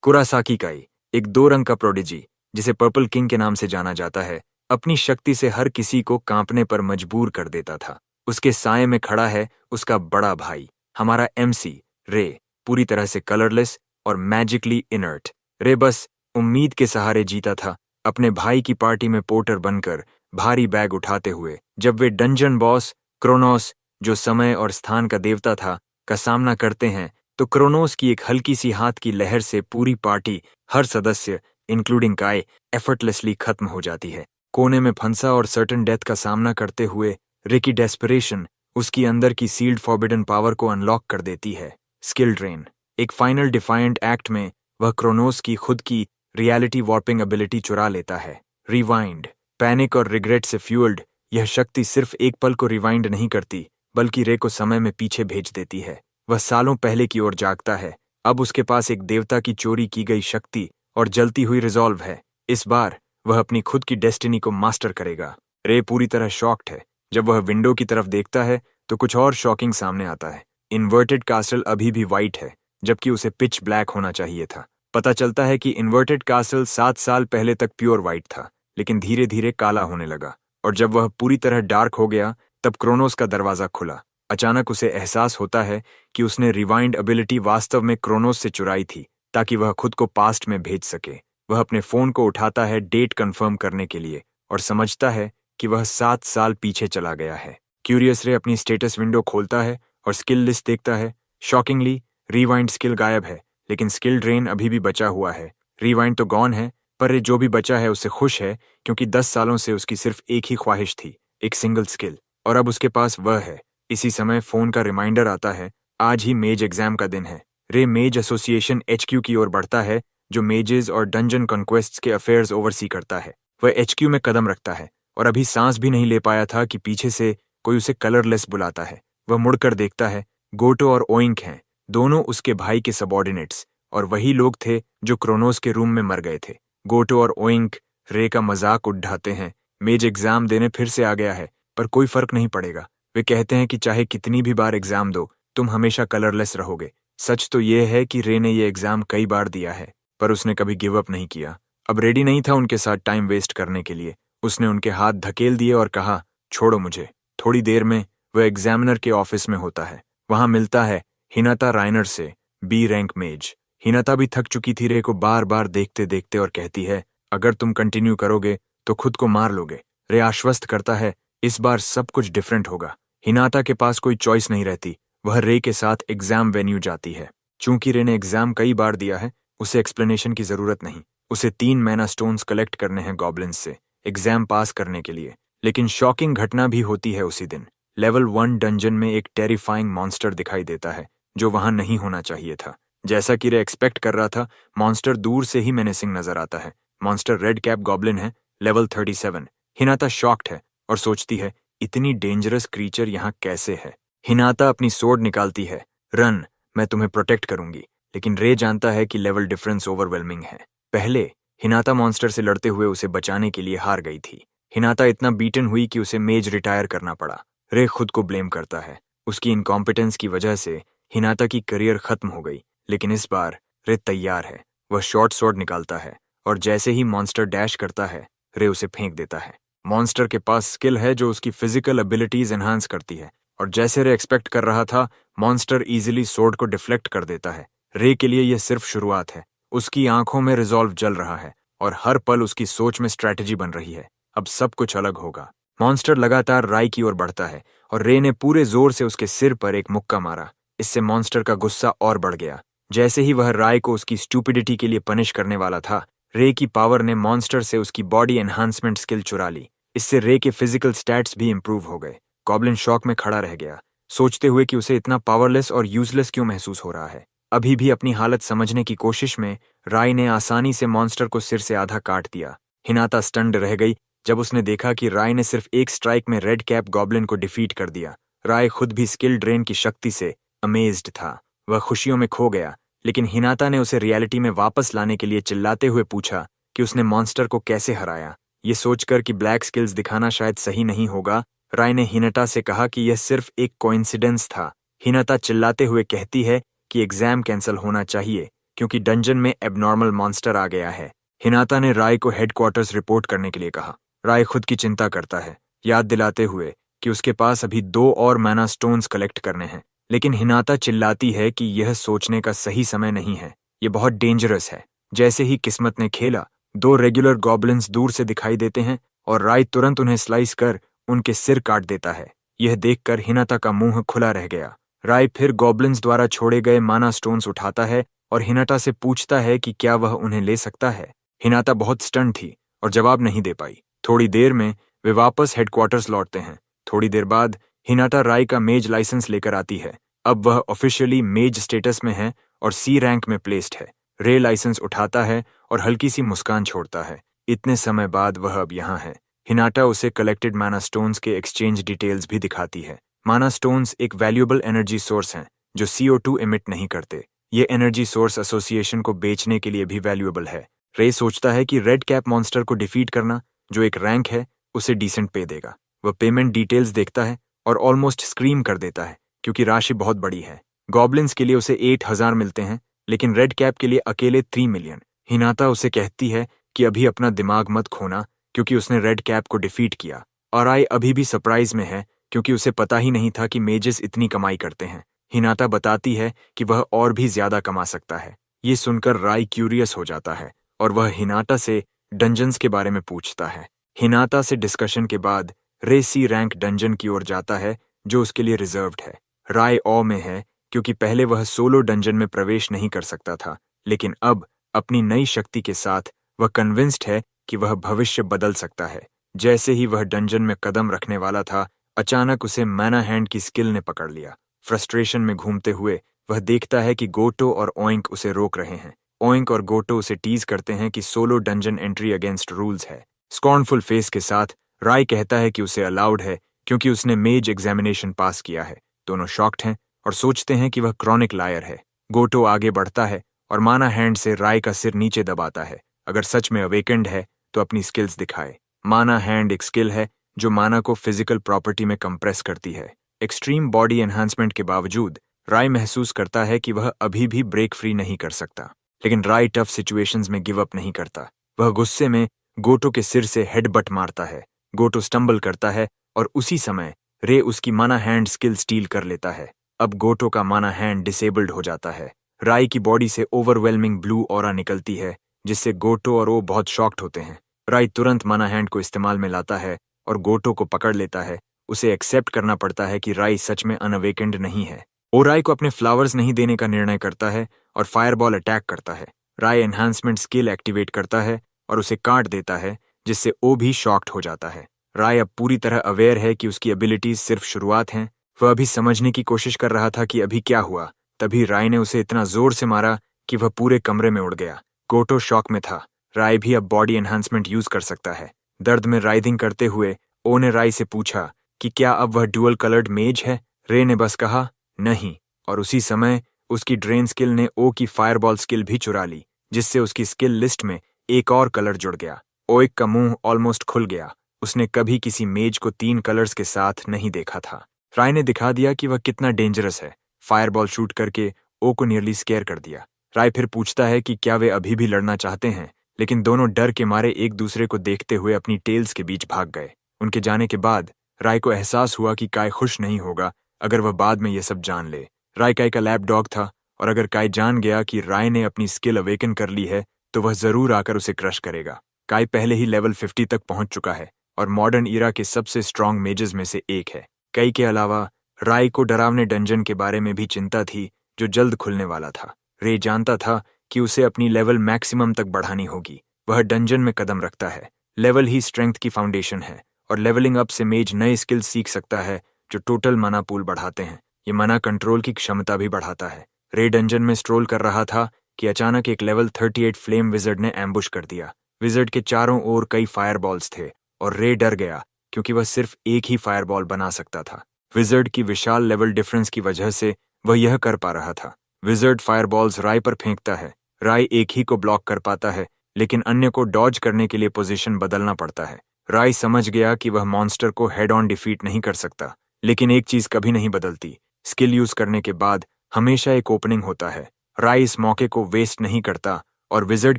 कुरासाकी काई, एक दो रंग का प्रोडिजी जिसे पर्पल किंग के नाम से जाना जाता है, अपनी शक्ति से हर किसी को कांपने पर मजबूर कर देता था। उसके साए में खड़ा है उसका बड़ा भाई, हमारा एमसी रे, पूरी तरह से कलरलेस और मैजिकली इनर्ट। रे बस उम्मीद के सहारे जीता था, अपने भाई की पार्टी में पोर्टर बनकर भारी बैग उठाते हुए। जब वे डंजन बॉस क्रोनोस, जो समय और स्थान का देवता था, का सामना करते हैं, तो क्रोनोस की एक हल्की सी हाथ की लहर से पूरी पार्टी, हर सदस्य इंक्लूडिंग काय, एफर्टलेसली खत्म हो जाती है। कोने में फंसा और सर्टन डेथ का सामना करते हुए रे की डेस्परेशन उसकी अंदर की सील्ड फॉरबिडन पावर को अनलॉक कर देती है। स्किल ड्रेन, एक फाइनल डिफाइंट एक्ट में वह क्रोनोस की खुद की रियलिटी वॉर्पिंग एबिलिटी चुरा लेता है। रिवाइंड, पैनिक और रिग्रेट से फ्यूल्ड, यह शक्ति सिर्फ एक पल को रिवाइंड नहीं करती, बल्कि रे को समय में पीछे भेज देती है। वह सालों पहले की ओर जागता है। अब उसके पास एक देवता की चोरी की गई शक्ति और जलती हुई रिजॉल्व है। इस बार वह अपनी खुद की डेस्टिनी को मास्टर करेगा। रे पूरी तरह शॉक्ड है। जब वह विंडो की तरफ देखता है तो कुछ और शॉकिंग सामने आता है। इन्वर्टेड कासल अभी भी वाइट है, जबकि उसे पिच ब्लैक होना चाहिए था। पता चलता है कि इन्वर्टेड कासल 7 साल पहले तक प्योर वाइट था, लेकिन धीरे धीरे काला होने लगा। और जब वह पूरी तरह डार्क हो गया, तब क्रोनोस का दरवाजा खुला। अचानक उसे एहसास होता है कि उसने रिवाइंड एबिलिटी वास्तव में क्रोनोस से चुराई थी, ताकि वह खुद को पास्ट में भेज सके। वह अपने फोन को उठाता है डेट कंफर्म करने के लिए और समझता है कि वह 7 साल पीछे चला गया है। क्यूरियस रे अपनी स्टेटस विंडो खोलता है और स्किल लिस्ट देखता है। शॉकिंगली, रिवाइंड स्किल गायब है, लेकिन स्किल ड्रेन अभी भी बचा हुआ है। रिवाइंड तो गॉन है, पर रे जो भी बचा है उससे खुश है, क्योंकि 10 सालों से उसकी सिर्फ एक ही ख्वाहिश थी, एक सिंगल स्किल, और अब उसके पास वह है। इसी समय फोन का रिमाइंडर आता है, आज ही मेज एग्जाम का दिन है। रे मेज एसोसिएशन HQ की ओर बढ़ता है, जो मेजेस और डंजन कॉन्क्वेस्ट्स के अफेयर्स ओवरसी करता है। वह HQ में कदम रखता है और अभी सांस भी नहीं ले पाया था कि पीछे से कोई उसे कलरलेस बुलाता है। वह मुड़कर देखता है, गोटो और ओइंक हैं, दोनों उसके भाई के सबॉर्डिनेट्स, और वही लोग थे जो क्रोनोस के रूम में मर गए थे। गोटो और ओइंक रे का मजाक उड़ाते हैं। मेज एग्जाम देने फिर से आ गया है, पर कोई फर्क नहीं पड़ेगा। वे कहते हैं कि चाहे कितनी भी बार एग्जाम दो, तुम हमेशा कलरलेस रहोगे। सच तो यह है कि रे ने यह एग्जाम कई बार दिया है, पर उसने कभी गिव अप नहीं किया। अब रेडी नहीं था उनके साथ टाइम वेस्ट करने के लिए। उसने उनके हाथ धकेल दिए और कहा, छोड़ो मुझे। थोड़ी देर में वह एग्जामिनर के ऑफिस में होता है। वहां मिलता है हिनाता राइनर से, B रैंक मेज। हिनाता भी थक चुकी थी रे को बार बार देखते देखते और कहती है, अगर तुम कंटिन्यू करोगे तो खुद को मार लोगे। रे आश्वस्त करता है, इस बार सब कुछ डिफरेंट होगा। हिनाता के पास कोई चॉइस नहीं रहती, वह रे के साथ एग्जाम वेन्यू जाती है। चूंकि रे ने एग्जाम कई बार दिया है, उसे एक्सप्लेनेशन की जरूरत नहीं। उसे 3 मैना स्टोन्स कलेक्ट करने हैं गॉब्लिन्स से एग्जाम पास करने के लिए। लेकिन शॉकिंग घटना भी होती है उसी दिन। लेवल 1 डंजन में एक टेरिफाइंग मॉन्स्टर दिखाई देता है, जो वहां नहीं होना चाहिए था। जैसा कि रे एक्सपेक्ट कर रहा था, मॉन्स्टर दूर से ही मेनेसिंग नजर आता है। मॉन्स्टर रेड कैप गॉब्लिन है, लेवल 37। हिनाता शॉक्ड है और सोचती है, इतनी डेंजरस क्रीचर यहाँ कैसे है। हिनाता अपनी सोर्ड निकालती है, रन, मैं तुम्हें प्रोटेक्ट करूंगी। लेकिन रे जानता है कि लेवल डिफरेंस ओवरवेलमिंग है। पहले हिनाता मॉन्स्टर से लड़ते हुए उसे बचाने के लिए हार गई थी। हिनाता इतना बीटन हुई कि उसे मेज रिटायर करना पड़ा। रे खुद को ब्लेम करता है, उसकी इनकॉम्पिटेंस की वजह से हिनाता की करियर खत्म हो गई। लेकिन इस बार रे तैयार है। वह शॉर्ट स्वॉर्ड निकालता है और जैसे ही मॉन्स्टर डैश करता है, रे उसे फेंक देता है। मॉन्स्टर के पास स्किल है जो उसकी फिजिकल एबिलिटीज एनहांस करती है, और जैसे रे एक्सपेक्ट कर रहा था, मॉन्स्टर इजीली स्वॉर्ड को डिफ्लेक्ट कर देता है। रे के लिए यह सिर्फ शुरुआत है। उसकी आंखों में रिजॉल्व जल रहा है और हर पल उसकी सोच में स्ट्रैटेजी बन रही है। अब सब कुछ अलग होगा। मॉन्स्टर लगातार राय की ओर बढ़ता है और रे ने पूरे जोर से उसके सिर पर एक मुक्का मारा। इससे मॉन्स्टर का गुस्सा और बढ़ गया। जैसे ही वह राय को उसकी स्टूपिडिटी के लिए पनिश करने वाला था, रे की पावर ने मॉन्स्टर से उसकी बॉडी एनहांसमेंट स्किल चुरा ली। इससे रे के फिजिकल स्टैट्स भी इंप्रूव हो गए। गॉब्लिन शॉक में खड़ा रह गया, सोचते हुए कि उसे इतना पावरलेस और यूजलेस क्यों महसूस हो रहा है। अभी भी अपनी हालत समझने की कोशिश में राय ने आसानी से मॉन्स्टर को सिर से आधा काट दिया। हिनाता स्टन्ड रह गई जब उसने देखा कि राय ने सिर्फ एक स्ट्राइक में रेड कैप गॉब्लिन को डिफीट कर दिया। राय खुद भी स्किल ड्रेन की शक्ति से अमेज्ड था। वह खुशियों में खो गया, लेकिन हिनाता ने उसे रियलिटी में वापस लाने के लिए चिल्लाते हुए पूछा कि उसने मॉन्स्टर को कैसे हराया। ये सोचकर कि ब्लैक स्किल्स दिखाना शायद सही नहीं होगा, राय ने हिनाता से कहा कि यह सिर्फ एक कोइंसिडेंस था। हिनाता चिल्लाते हुए कहती है कि एग्जाम कैंसिल होना चाहिए, क्योंकि डंजन में एबनॉर्मल मॉन्स्टर आ गया है। हिनाता ने राय को हेडक्वार्टर्स रिपोर्ट करने के लिए कहा। राय खुद की चिंता करता है, याद दिलाते हुए कि उसके पास अभी 2 और मैना स्टोन्स कलेक्ट करने हैं। लेकिन हिनाता चिल्लाती है कि यह सोचने का सही समय नहीं है, ये बहुत डेंजरस है। जैसे ही किस्मत ने खेला, 2 रेगुलर गॉबलिन्स दूर से दिखाई देते हैं और राय तुरंत उन्हें स्लाइस कर उनके सिर काट देता है। यह देखकर हिनाता का मुंह खुला रह गया। राय फिर गॉबलिन्स द्वारा छोड़े गए माना स्टोन्स उठाता है और हिनाटा से पूछता है कि क्या वह उन्हें ले सकता है। हिनाता बहुत स्टन थी और जवाब नहीं दे पाई। थोड़ी देर में वे वापस हेडक्वार्टर्स लौटते हैं। थोड़ी देर बाद हिनाटा राय का मेज लाइसेंस लेकर आती है। अब वह ऑफिशियली मेज स्टेटस में है और सी रैंक में प्लेस्ड है। रे लाइसेंस उठाता है और हल्की सी मुस्कान छोड़ता है। इतने समय बाद वह अब यहाँ है। हिनाटा उसे कलेक्टेड माना स्टोन्स के एक्सचेंज डिटेल्स भी दिखाती है। माना स्टोन्स एक वैल्यूएबल एनर्जी सोर्स हैं जो CO2 एमिट नहीं करते। ये एनर्जी सोर्स एसोसिएशन को बेचने के लिए भी वैल्यूएबल है। रे सोचता है कि रेड कैप मॉन्स्टर को डिफीट करना, जो एक रैंक है, उसे डिसेंट पे देगा। वह पेमेंट डिटेल्स देखता है और ऑलमोस्ट स्क्रीम कर देता है क्योंकि राशि बहुत बड़ी है। गॉबलिन्स के लिए उसे 8,000 मिलते हैं, लेकिन रेड कैप के लिए अकेले 3 मिलियन। हिनाता उसे कहती है कि अभी अपना दिमाग मत खोना क्योंकि उसने रेड कैप को डिफीट किया। और राय अभी भी सरप्राइज में है क्योंकि उसे पता ही नहीं था कि मेजेस इतनी कमाई करते हैं। हिनाता बताती है कि वह और भी ज्यादा कमा सकता है। ये सुनकर राय क्यूरियस हो जाता है और वह हिनाटा से डंजन्स के बारे में पूछता है। हिनाता से डिस्कशन के बाद रे सी रैंक डंजन की ओर जाता है जो उसके लिए रिजर्व्ड है। राय ऑ में है क्योंकि पहले वह सोलो डंजन में प्रवेश नहीं कर सकता था, लेकिन अब अपनी नई शक्ति के साथ वह कन्विंस्ड है कि वह भविष्य बदल सकता है। जैसे ही वह डंजन में कदम रखने वाला था, अचानक उसे मैना हैंड की स्किल ने पकड़ लिया। फ्रस्ट्रेशन में घूमते हुए वह देखता है कि गोटो और ओइंक उसे रोक रहे हैं। ओइंक और गोटो उसे टीज करते हैं कि solo dungeon entry against rules है। स्कॉर्नफुल फेस के साथ राय कहता है कि उसे अलाउड है क्योंकि उसने मेज एग्जामिनेशन पास किया है। दोनों शॉक्ड हैं और सोचते हैं कि वह क्रॉनिक लायर है। गोटो आगे बढ़ता है और माना हैंड से राय का सिर नीचे दबाता है। अगर सच में अवेकेंड है तो अपनी स्किल्स दिखाए। माना हैंड एक स्किल है जो माना को फिजिकल प्रॉपर्टी में कंप्रेस करती है। एक्सट्रीम बॉडी एनहांसमेंट के बावजूद राय महसूस करता है कि वह अभी भी ब्रेक फ्री नहीं कर सकता, लेकिन राय टफ सिचुएशंस में गिव अप नहीं करता। वह गुस्से में गोटो के सिर से हेडबट मारता है। गोटो स्टंबल करता है और उसी समय रे उसकी माना हैंड स्किल स्टील कर लेता है। अब गोटो का माना हैंड डिसेबल्ड हो जाता है। राय की बॉडी से ओवरवेलमिंग ब्लू ऑरा निकलती है जिससे गोटो और वो बहुत शॉक्ड होते हैं। राय तुरंत माना हैंड को इस्तेमाल में लाता है और गोटो को पकड़ लेता है। उसे एक्सेप्ट करना पड़ता है कि राय सच में अनअवेकेंड नहीं है। वो राय को अपने फ्लावर्स नहीं देने का निर्णय करता है और फायरबॉल अटैक करता है। राय एनहांसमेंट स्किल एक्टिवेट करता है और उसे काट देता है जिससे वो भी शॉक्ड हो जाता है। राय अब पूरी तरह अवेयर है कि उसकी एबिलिटीज सिर्फ शुरुआत हैं। वह अभी समझने की कोशिश कर रहा था कि अभी क्या हुआ। तभी राय ने उसे इतना जोर से मारा कि वह पूरे कमरे में उड़ गया। गोटो शॉक में था। राय भी अब बॉडी एनहांसमेंट यूज कर सकता है। दर्द में राइदिंग करते हुए ओ ने राय से पूछा कि क्या अब वह डुअल कलर्ड मेज है। रे ने बस कहा नहीं, और उसी समय उसकी ड्रेन स्किल ने ओ की फायरबॉल स्किल भी चुरा ली, जिससे उसकी स्किल लिस्ट में एक और कलर जुड़ गया। ओइक का मुंह ऑलमोस्ट खुल गया। उसने कभी किसी मेज को 3 कलर्स के साथ नहीं देखा था। राय ने दिखा दिया कि वह कितना डेंजरस है। फायरबॉल शूट करके ओ को नियरली स्केयर कर दिया। राय फिर पूछता है कि क्या वे अभी भी लड़ना चाहते हैं, लेकिन दोनों डर के मारे एक दूसरे को देखते हुए अपनी टेल्स के बीच भाग गए। उनके जाने के बाद राय को एहसास हुआ कि काय खुश नहीं होगा अगर वह बाद में यह सब जान ले। राय काय का लैब डॉग था और अगर काय जान गया कि राय ने अपनी स्किल अवेकन कर ली है तो वह जरूर आकर उसे क्रश करेगा। काय पहले ही लेवल 50 तक पहुंच चुका है और मॉडर्न ईरा के सबसे स्ट्रॉन्ग मेजेस में से एक है। कई के अलावा राय को डरावने डंजन के बारे में भी चिंता थी जो जल्द खुलने वाला था। रे जानता था कि उसे अपनी लेवल मैक्सिमम तक बढ़ानी होगी। वह डंजन में कदम रखता है। लेवल ही स्ट्रेंथ की फाउंडेशन है और लेवलिंग अप से मेज नए स्किल्स सीख सकता है जो टोटल मना पूल बढ़ाते हैं। ये मना कंट्रोल की क्षमता भी बढ़ाता है। रे डंजन में स्ट्रोल कर रहा था कि अचानक एक लेवल 38 फ्लेम विजर्ड ने एम्बुश कर दिया। विजर्ड के चारों ओर कई फायरबॉल्स थे और रे डर गया क्योंकि वह सिर्फ एक ही फायरबॉल बना सकता था। विजर्ड की विशाल लेवल डिफरेंस की वजह से वह यह कर पा रहा था। विजर्ड फायरबॉल्स राय पर फेंकता है। राय एक ही को ब्लॉक कर पाता है, लेकिन अन्य को डॉज करने के लिए पोजीशन बदलना पड़ता है। राय समझ गया कि वह मॉन्स्टर को हेड ऑन डिफीट नहीं कर सकता, लेकिन एक चीज कभी नहीं बदलती। स्किल यूज करने के बाद हमेशा एक ओपनिंग होता है। राय इस मौके को वेस्ट नहीं करता और विजर्ड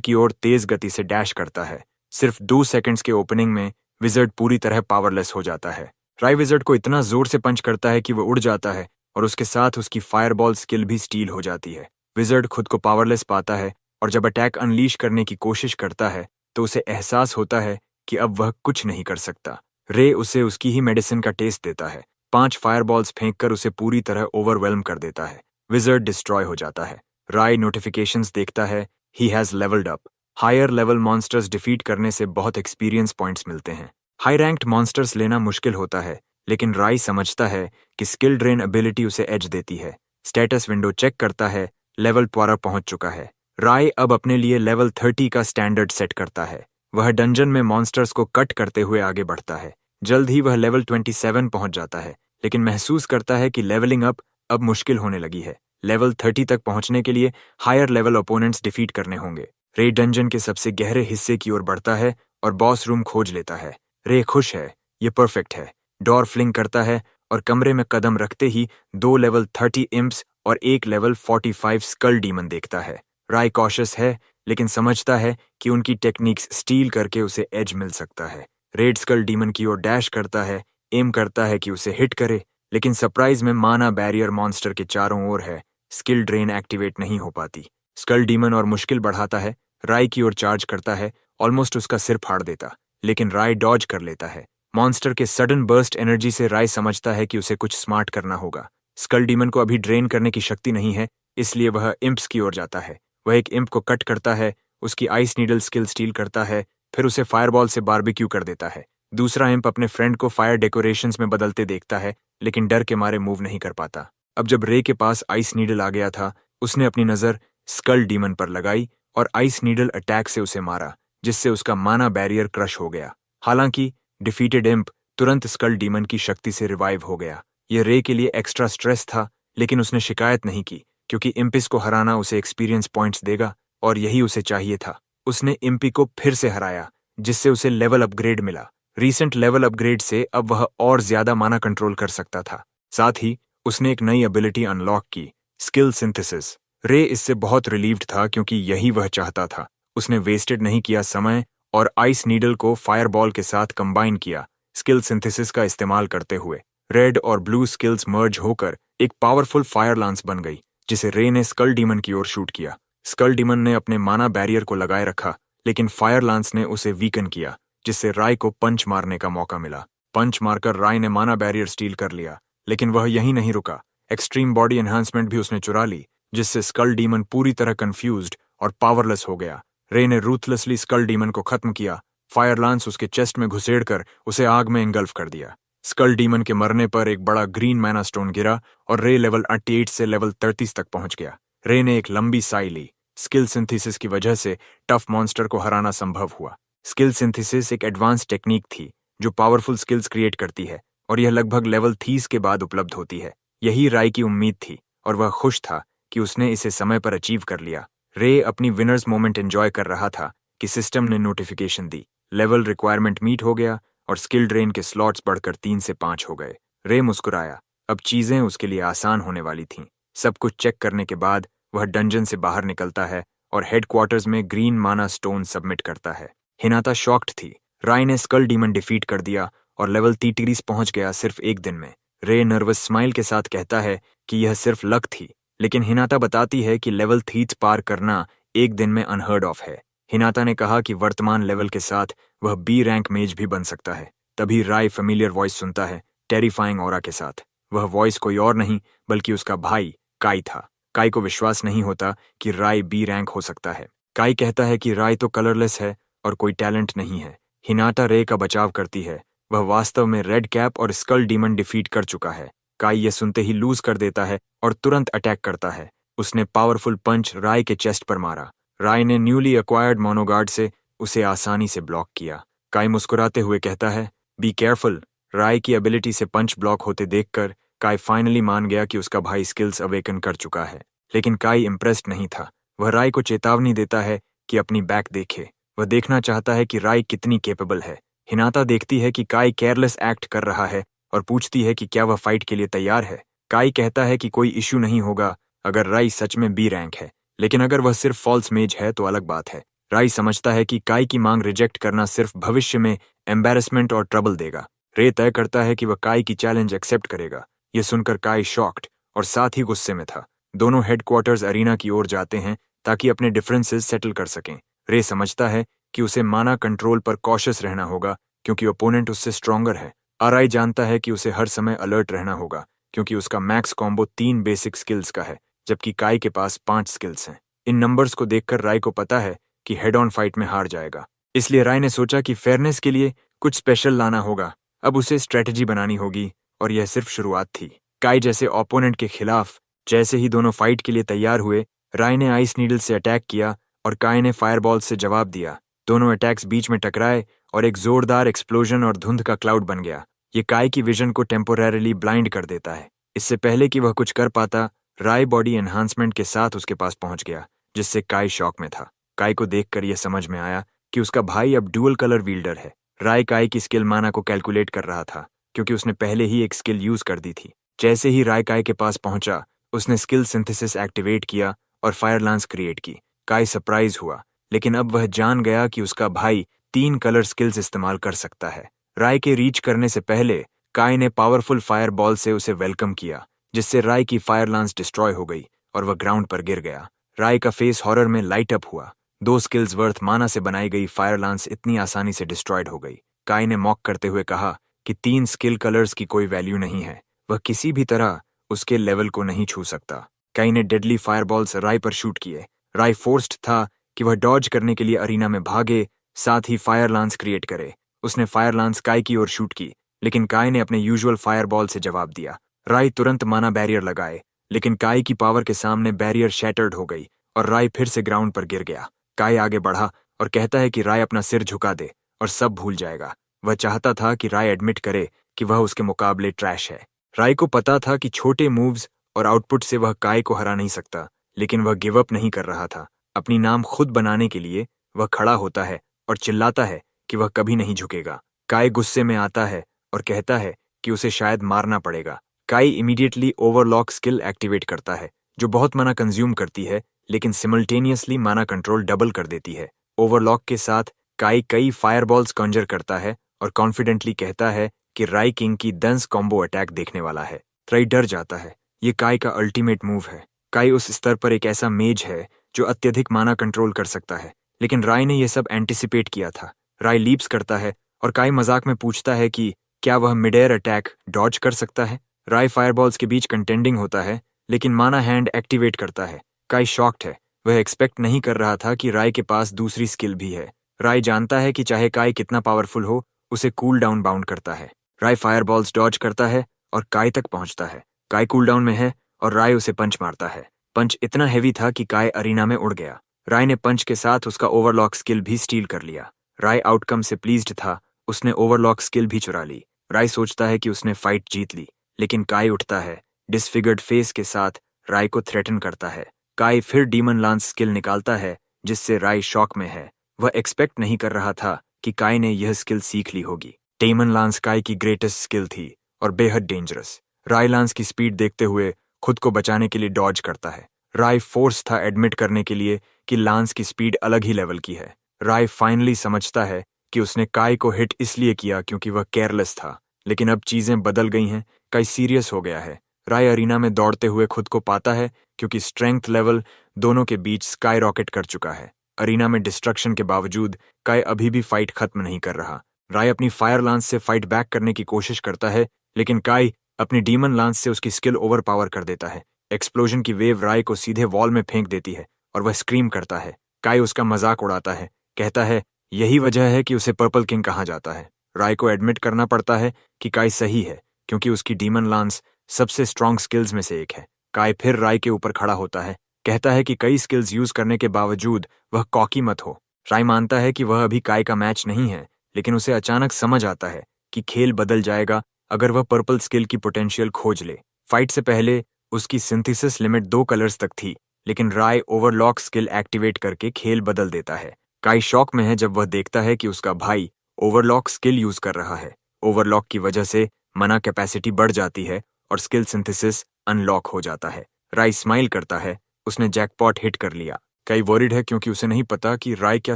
की ओर तेज गति से डैश करता है। सिर्फ 2 सेकंड्स के ओपनिंग में विजर्ड पूरी तरह पावरलेस हो जाता है। राय विजर्ड को इतना जोर से पंच करता है कि वो उड़ जाता है और उसके साथ उसकी फायरबॉल स्किल भी स्टील हो जाती है। विजर्ड खुद को पावरलेस पाता है और जब अटैक अनलीश करने की कोशिश करता है तो उसे एहसास होता है कि अब वह कुछ नहीं कर सकता। रे उसे उसकी ही मेडिसिन का टेस्ट देता है। 5 फायरबॉल्स फेंककर उसे पूरी तरह ओवरवेल्म कर देता है। विजर्ड डिस्ट्रॉय हो जाता है। राय नोटिफिकेशंस देखता है, he has levelled up. Higher level monsters defeat करने से बहुत एक्सपीरियंस पॉइंट्स मिलते हैं। हाई रैंक्ड मॉन्स्टर्स लेना मुश्किल होता है, लेकिन राय समझता है कि स्किल ड्रेन एबिलिटी उसे एज देती है। स्टेटस विंडो चेक करता है, लेवल 12 पहुंच चुका है। राय अब अपने लिए लेवल 30 का स्टैंडर्ड सेट करता है। वह डंजन में मॉन्स्टर्स को कट करते हुए आगे बढ़ता है। जल्द ही वह लेवल 27 पहुंच जाता है, लेकिन महसूस करता है कि लेवलिंग अप अब मुश्किल होने लगी है। लेवल 30 तक पहुंचने के लिए हायर लेवल ओपोनेंट्स डिफीट करने होंगे। रे डंजन के सबसे गहरे हिस्से की ओर बढ़ता है और बॉस रूम खोज लेता है। रे खुश है, ये परफेक्ट है। डोर फ्लिंग करता है और कमरे में कदम रखते ही 2 लेवल 30 इम्प्स और 1 लेवल 45 स्कल डीमन देखता है। राय कॉशियस है, लेकिन समझता है कि उनकी टेक्निक्स स्टील करके उसे एज मिल सकता है। रेड स्कल डीमन की ओर डैश करता है, एम करता है कि उसे हिट करे, लेकिन सरप्राइज में माना बैरियर मॉन्स्टर के चारों ओर है। स्किल ड्रेन एक्टिवेट नहीं हो पाती। स्कल डीमन और मुश्किल बढ़ाता है, राय की ओर चार्ज करता है, ऑलमोस्ट उसका सिर फाड़ देता, लेकिन राय डॉज कर लेता है। मॉन्स्टर के सडन बर्स्ट एनर्जी से राय समझता है कि उसे कुछ स्मार्ट करना होगा। स्कल डीमन को अभी ड्रेन करने की शक्ति नहीं है, इसलिए वह इम्प्स की ओर जाता है। वह एक इम्प को कट करता है, उसकी आइस नीडल स्किल स्टील करता है, फिर उसे फायरबॉल से बारबेक्यू कर देता है। दूसरा इम्प अपने फ्रेंड को फायर डेकोरेशंस में बदलते देखता है, लेकिन डर के मारे मूव नहीं कर पाता। अब जब रे के पास आइस नीडल आ गया था, उसने अपनी नज़र स्कल डीमन पर लगाई और आइस नीडल अटैक से उसे मारा, जिससे उसका माना बैरियर क्रश हो गया। हालांकि डिफीटेड इम्प तुरंत स्कल डीमन की शक्ति से रिवाइव हो गया। यह रे के लिए एक्स्ट्रा स्ट्रेस था, लेकिन उसने शिकायत नहीं की, क्योंकि इम्पिस को हराना उसे एक्सपीरियंस पॉइंट्स देगा और यही उसे चाहिए था। उसने इम्पी को फिर से हराया, जिससे उसे लेवल अपग्रेड मिला। रीसेंट लेवल अपग्रेड से अब वह और ज्यादा माना कंट्रोल कर सकता था। साथ ही उसने एक नई एबिलिटी अनलॉक की, स्किल सिंथेसिस। रे इससे बहुत रिलीव्ड था, क्योंकि यही वह चाहता था। उसने वेस्टेड नहीं किया समय और आइस नीडल को फायरबॉल के साथ कंबाइन किया। स्किल सिंथेसिस का इस्तेमाल करते हुए रेड और ब्लू स्किल्स मर्ज होकर एक पावरफुल फायर लांस बन गई, जिसे रे ने स्कल डीमन की ओर शूट किया। स्कल डीमन ने अपने माना बैरियर को लगाए रखा, लेकिन फायर लांस ने उसे वीकन किया, जिससे राय को पंच मारने का मौका मिला। पंच मारकर राय ने माना बैरियर स्टील कर लिया, लेकिन वह यहीं नहीं रुका। एक्सट्रीम बॉडी एनहांसमेंट भी उसने चुरा ली, जिससे स्कल डीमन पूरी तरह कंफ्यूज्ड और पावरलेस हो गया। रे ने रूथलेसली स्कल डीमन को खत्म किया। फायर लांस उसके चेस्ट में घुसेड़कर उसे आग में इंगल्फ कर दिया। स्कल डीमन के मरने पर एक बड़ा ग्रीन मैना स्टोन गिरा और रे लेवल 88 से लेवल 30 तक पहुंच गया। रे ने एक लंबी साई ली। स्किल सिंथेसिस की वजह से टफ मॉन्स्टर को हराना संभव हुआ। स्किल सिंथेसिस एक एडवांस टेक्निक थी जो पावरफुल स्किल्स क्रिएट करती है, और यह लगभग लेवल 30 के बाद उपलब्ध होती है। यही राय की उम्मीद थी और वह खुश था कि उसने इसे समय पर अचीव कर लिया। रे अपनी विनर्स मोमेंट एंजॉय कर रहा था कि सिस्टम ने नोटिफिकेशन दी, लेवल रिक्वायरमेंट मीट हो गया और स्किल ड्रेन के स्लॉट्स बढ़कर 3 से 5 हो गए। रे मुस्कुराया, अब चीजें उसके लिए आसान होने वाली थीं। सब कुछ चेक करने के बाद वह डंजन से बाहर निकलता है और हेडक्वार्टर्स में ग्रीन माना स्टोन सबमिट करता है। हिनाता शॉक्ड थी। राय ने स्कल डीमन डिफीट कर दिया और लेवल 30 पहुंच गया सिर्फ एक दिन में। रे नर्वस स्माइल के साथ कहता है कि यह सिर्फ लक थी, लेकिन हिनाता बताती है कि लेवल 30 पार करना एक दिन में अनहर्ड ऑफ है। हिनाता ने कहा कि वर्तमान लेवल के साथ वह बी रैंक मेज भी बन सकता है। तभी राय फेमिलियर वॉइस सुनता है, टेरिफाइंग ऑरा के साथ। वह वॉइस कोई और नहीं बल्कि उसका भाई काई था। काई को विश्वास नहीं होता कि राय बी रैंक हो सकता है। काई कहता है कि राय तो कलरलेस है और कोई टैलेंट नहीं है। हिनाटा रे का बचाव करती है, वह वास्तव में रेड कैप और स्कल डीमन डिफीट कर चुका है। काई ये सुनते ही लूज कर देता है और तुरंत अटैक करता है। उसने पावरफुल पंच राय के चेस्ट पर मारा। राय ने न्यूली एक्वायर्ड मोनोगार्ड से उसे आसानी से ब्लॉक किया। काई मुस्कुराते हुए कहता है, बी केयरफुल। राय की एबिलिटी से पंच ब्लॉक होते देखकर काई फाइनली मान गया कि उसका भाई स्किल्स अवेकन कर चुका है। लेकिन काई इम्प्रेस्ड नहीं था। वह राय को चेतावनी देता है कि अपनी बैक देखे। वह देखना चाहता है कि राय कितनी केपेबल है। हिनाता देखती है कि काई केयरलेस एक्ट कर रहा है और पूछती है कि क्या वह फाइट के लिए तैयार है। काई कहता है कि कोई इश्यू नहीं होगा अगर राय सच में बी रैंक है। लेकिन अगर वह सिर्फ फॉल्स मेज है तो अलग बात है। राय समझता है कि काई की मांग रिजेक्ट करना सिर्फ भविष्य में एम्बेरसमेंट और ट्रबल देगा। रे तय करता है कि वह काई की चैलेंज एक्सेप्ट करेगा। यह सुनकर काई शॉक्ड और साथ ही गुस्से में था। दोनों हेडक्वार्टर्स अरीना की ओर जाते हैं ताकि अपने डिफरेंसेस सेटल कर सकें। रे समझता है कि उसे माना कंट्रोल पर कॉशियस रहना होगा क्योंकि ओपोनेंट उससे स्ट्रॉन्गर है। आरआई जानता है कि उसे हर समय अलर्ट रहना होगा क्योंकि उसका मैक्स कॉम्बो 3 बेसिक स्किल्स का है, जबकि काई के पास 5 स्किल्स हैं। इन नंबर्स को देखकर राय को पता है कि हेड ऑन फाइट में हार जाएगा। इसलिए राय ने सोचा कि फेयरनेस के लिए कुछ स्पेशल लाना होगा। अब उसे स्ट्रेटजी बनानी होगी और यह सिर्फ शुरुआत थी। काई जैसे ओपोनेंट के खिलाफ जैसे ही दोनों फाइट के लिए तैयार हुए, राय ने आइस नीडल से अटैक किया और काई ने फायरबॉल से जवाब दिया। दोनों अटैक्स बीच में टकराए और एक जोरदार एक्सप्लोजन और धुंध का क्लाउड बन गया। ये काई की विजन को टेम्पोरेरली ब्लाइंड कर देता है। इससे पहले कि वह कुछ कर पाता, राय बॉडी एनहांसमेंट के साथ उसके पास पहुंच गया, जिससे काई शॉक में था। काई को देखकर यह समझ में आया कि उसका भाई अब डुअल कलर विल्डर है। राय काई की स्किल माना को कैलकुलेट कर रहा था क्योंकि उसने पहले ही एक स्किल यूज कर दी थी। जैसे ही राय काई के पास पहुंचा, उसने स्किल सिंथेसिस एक्टिवेट किया और फायर लांस क्रिएट की। काई सरप्राइज हुआ, लेकिन अब वह जान गया कि उसका भाई 3 कलर स्किल्स इस्तेमाल कर सकता है। राय के रीच करने से पहले काई ने पावरफुल फायर बॉल से उसे वेलकम किया, जिससे राय की फायर लांस डिस्ट्रॉय हो गई और वह ग्राउंड पर गिर गया। राय का फेस हॉरर में लाइट अप हुआ। 2 स्किल्स वर्थ माना से बनाई गई फायर लांस इतनी आसानी से डिस्ट्रॉयड हो गई। काई ने मॉक करते हुए कहा कि 3 स्किल कलर्स की कोई वैल्यू नहीं है, वह किसी भी तरह उसके लेवल को नहीं छू सकता। काई ने डेडली फायरबॉल्स राय पर शूट किए। राय फोर्स्ड था कि वह डॉज करने के लिए अरीना में भागे, साथ ही फायर लांस क्रिएट करे। उसने फायर लांस काई की ओर शूट की, लेकिन काई ने अपने यूजुअल फायरबॉल से जवाब दिया। राय तुरंत माना बैरियर लगाए, लेकिन काई की पावर के सामने बैरियर शैटर्ड हो गई और राय फिर से ग्राउंड पर गिर गया। काई आगे बढ़ा और कहता है कि राय अपना सिर झुका दे और सब भूल जाएगा। वह चाहता था कि राय एडमिट करे कि वह उसके मुकाबले ट्रैश है। राय को पता था कि छोटे मूव्स और आउटपुट से वह काई को हरा नहीं सकता, लेकिन वह गिव अप नहीं कर रहा था। अपनी नाम खुद बनाने के लिए वह खड़ा होता है और चिल्लाता है कि वह कभी नहीं झुकेगा। काई गुस्से में आता है और कहता है कि उसे शायद मारना पड़ेगा। काई इमीडिएटली ओवरलॉक स्किल एक्टिवेट करता है, जो बहुत माना कंज्यूम करती है, लेकिन सिमल्टेनियसली माना कंट्रोल डबल कर देती है। ओवरलॉक के साथ काई कई फायरबॉल्स कॉन्जर करता है और कॉन्फिडेंटली कहता है कि राय किंग की दंस कॉम्बो अटैक देखने वाला है। राय डर जाता है। ये काई का अल्टीमेट मूव है। काई उस स्तर पर एक ऐसा मेज है जो अत्यधिक माना कंट्रोल कर सकता है, लेकिन राय ने यह सब एंटिसिपेट किया था। राय लीप्स करता है और काई मजाक में पूछता है कि क्या वह मिड एयर अटैक डॉज कर सकता है। राय फायरबॉल्स के बीच कंटेंडिंग होता है, लेकिन माना हैंड एक्टिवेट करता है। काई शॉक्ड है। वह एक्सपेक्ट नहीं कर रहा था कि राय के पास दूसरी स्किल भी है। राय जानता है कि चाहे काई कितना पावरफुल हो, उसे कूल डाउन बाउंड करता है। राय फायरबॉल्स डॉज करता है और काई तक पहुंचता है। काई कूल डाउन में है और राय उसे पंच मारता है। पंच इतना हेवी था कि काई अरीना में उड़ गया। राय ने पंच के साथ उसका ओवरलॉक स्किल भी स्टील कर लिया। राय आउटकम से प्लीज्ड था। उसने ओवरलॉक स्किल भी चुरा ली। राय सोचता है कि उसने फाइट जीत ली, लेकिन काई उठता है। डिसफिगर्ड फेस के साथ राय को थ्रेटन करता है। काई फिर डीमन लांस स्किल निकालता है, जिससे राय शॉक में है। वह एक्सपेक्ट नहीं कर रहा था कि काई ने यह स्किल सीख ली होगी। डेमन लांस काई की ग्रेटेस्ट स्किल थी और बेहद डेंजरस। राय लांस की स्पीड देखते हुए खुद को बचाने के लिए डॉज करता है। राय फोर्स था एडमिट करने के लिए कि लांस की स्पीड अलग ही लेवल की है। राय फाइनली समझता है कि उसने काई को हिट इसलिए किया क्योंकि वह केयरलेस था, लेकिन अब चीजें बदल गई हैं। काई सीरियस हो गया है। राय अरीना में दौड़ते हुए खुद को पाता है क्योंकि स्ट्रेंथ लेवल दोनों के बीच स्काई रॉकेट कर चुका है। अरीना में डिस्ट्रक्शन के बावजूद काई अभी भी फाइट खत्म नहीं कर रहा। राय अपनी फायर लांस से फाइट बैक करने की कोशिश करता है, लेकिन काई अपनी डीमन लांस से उसकी स्किल ओवर पावर कर देता है। एक्सप्लोजन की वेव राय को सीधे वॉल में फेंक देती है और वह स्क्रीम करता है। काई उसका मजाक उड़ाता है, कहता है यही वजह है कि उसे पर्पल किंग कहा जाता है। राय को एडमिट करना पड़ता है कि काई सही है, क्योंकि उसकी डीमन लांस सबसे स्ट्रॉन्ग स्किल्स में से एक है। काई फिर राय के ऊपर खड़ा होता है, कहता है कि कई स्किल्स यूज करने के बावजूद वह कॉकी मत हो। राय मानता है कि वह अभी काई का मैच नहीं है, लेकिन उसे अचानक समझ आता है कि खेल बदल जाएगा अगर वह पर्पल स्किल की पोटेंशियल खोज ले। फाइट से पहले उसकी सिंथेसिस लिमिट 2 कलर्स तक थी, लेकिन राय ओवरलॉक स्किल एक्टिवेट करके खेल बदल देता है। काई शॉक में है जब वह देखता है कि उसका भाई ओवरलॉक स्किल यूज कर रहा है। ओवरलॉक की वजह से मना कैपेसिटी बढ़ जाती है और स्किल सिंथेसिस अनलॉक हो जाता है। राय स्माइल करता है उसने जैकपॉट हिट कर लिया। काई वॉरिड है क्योंकि उसे नहीं पता कि राय क्या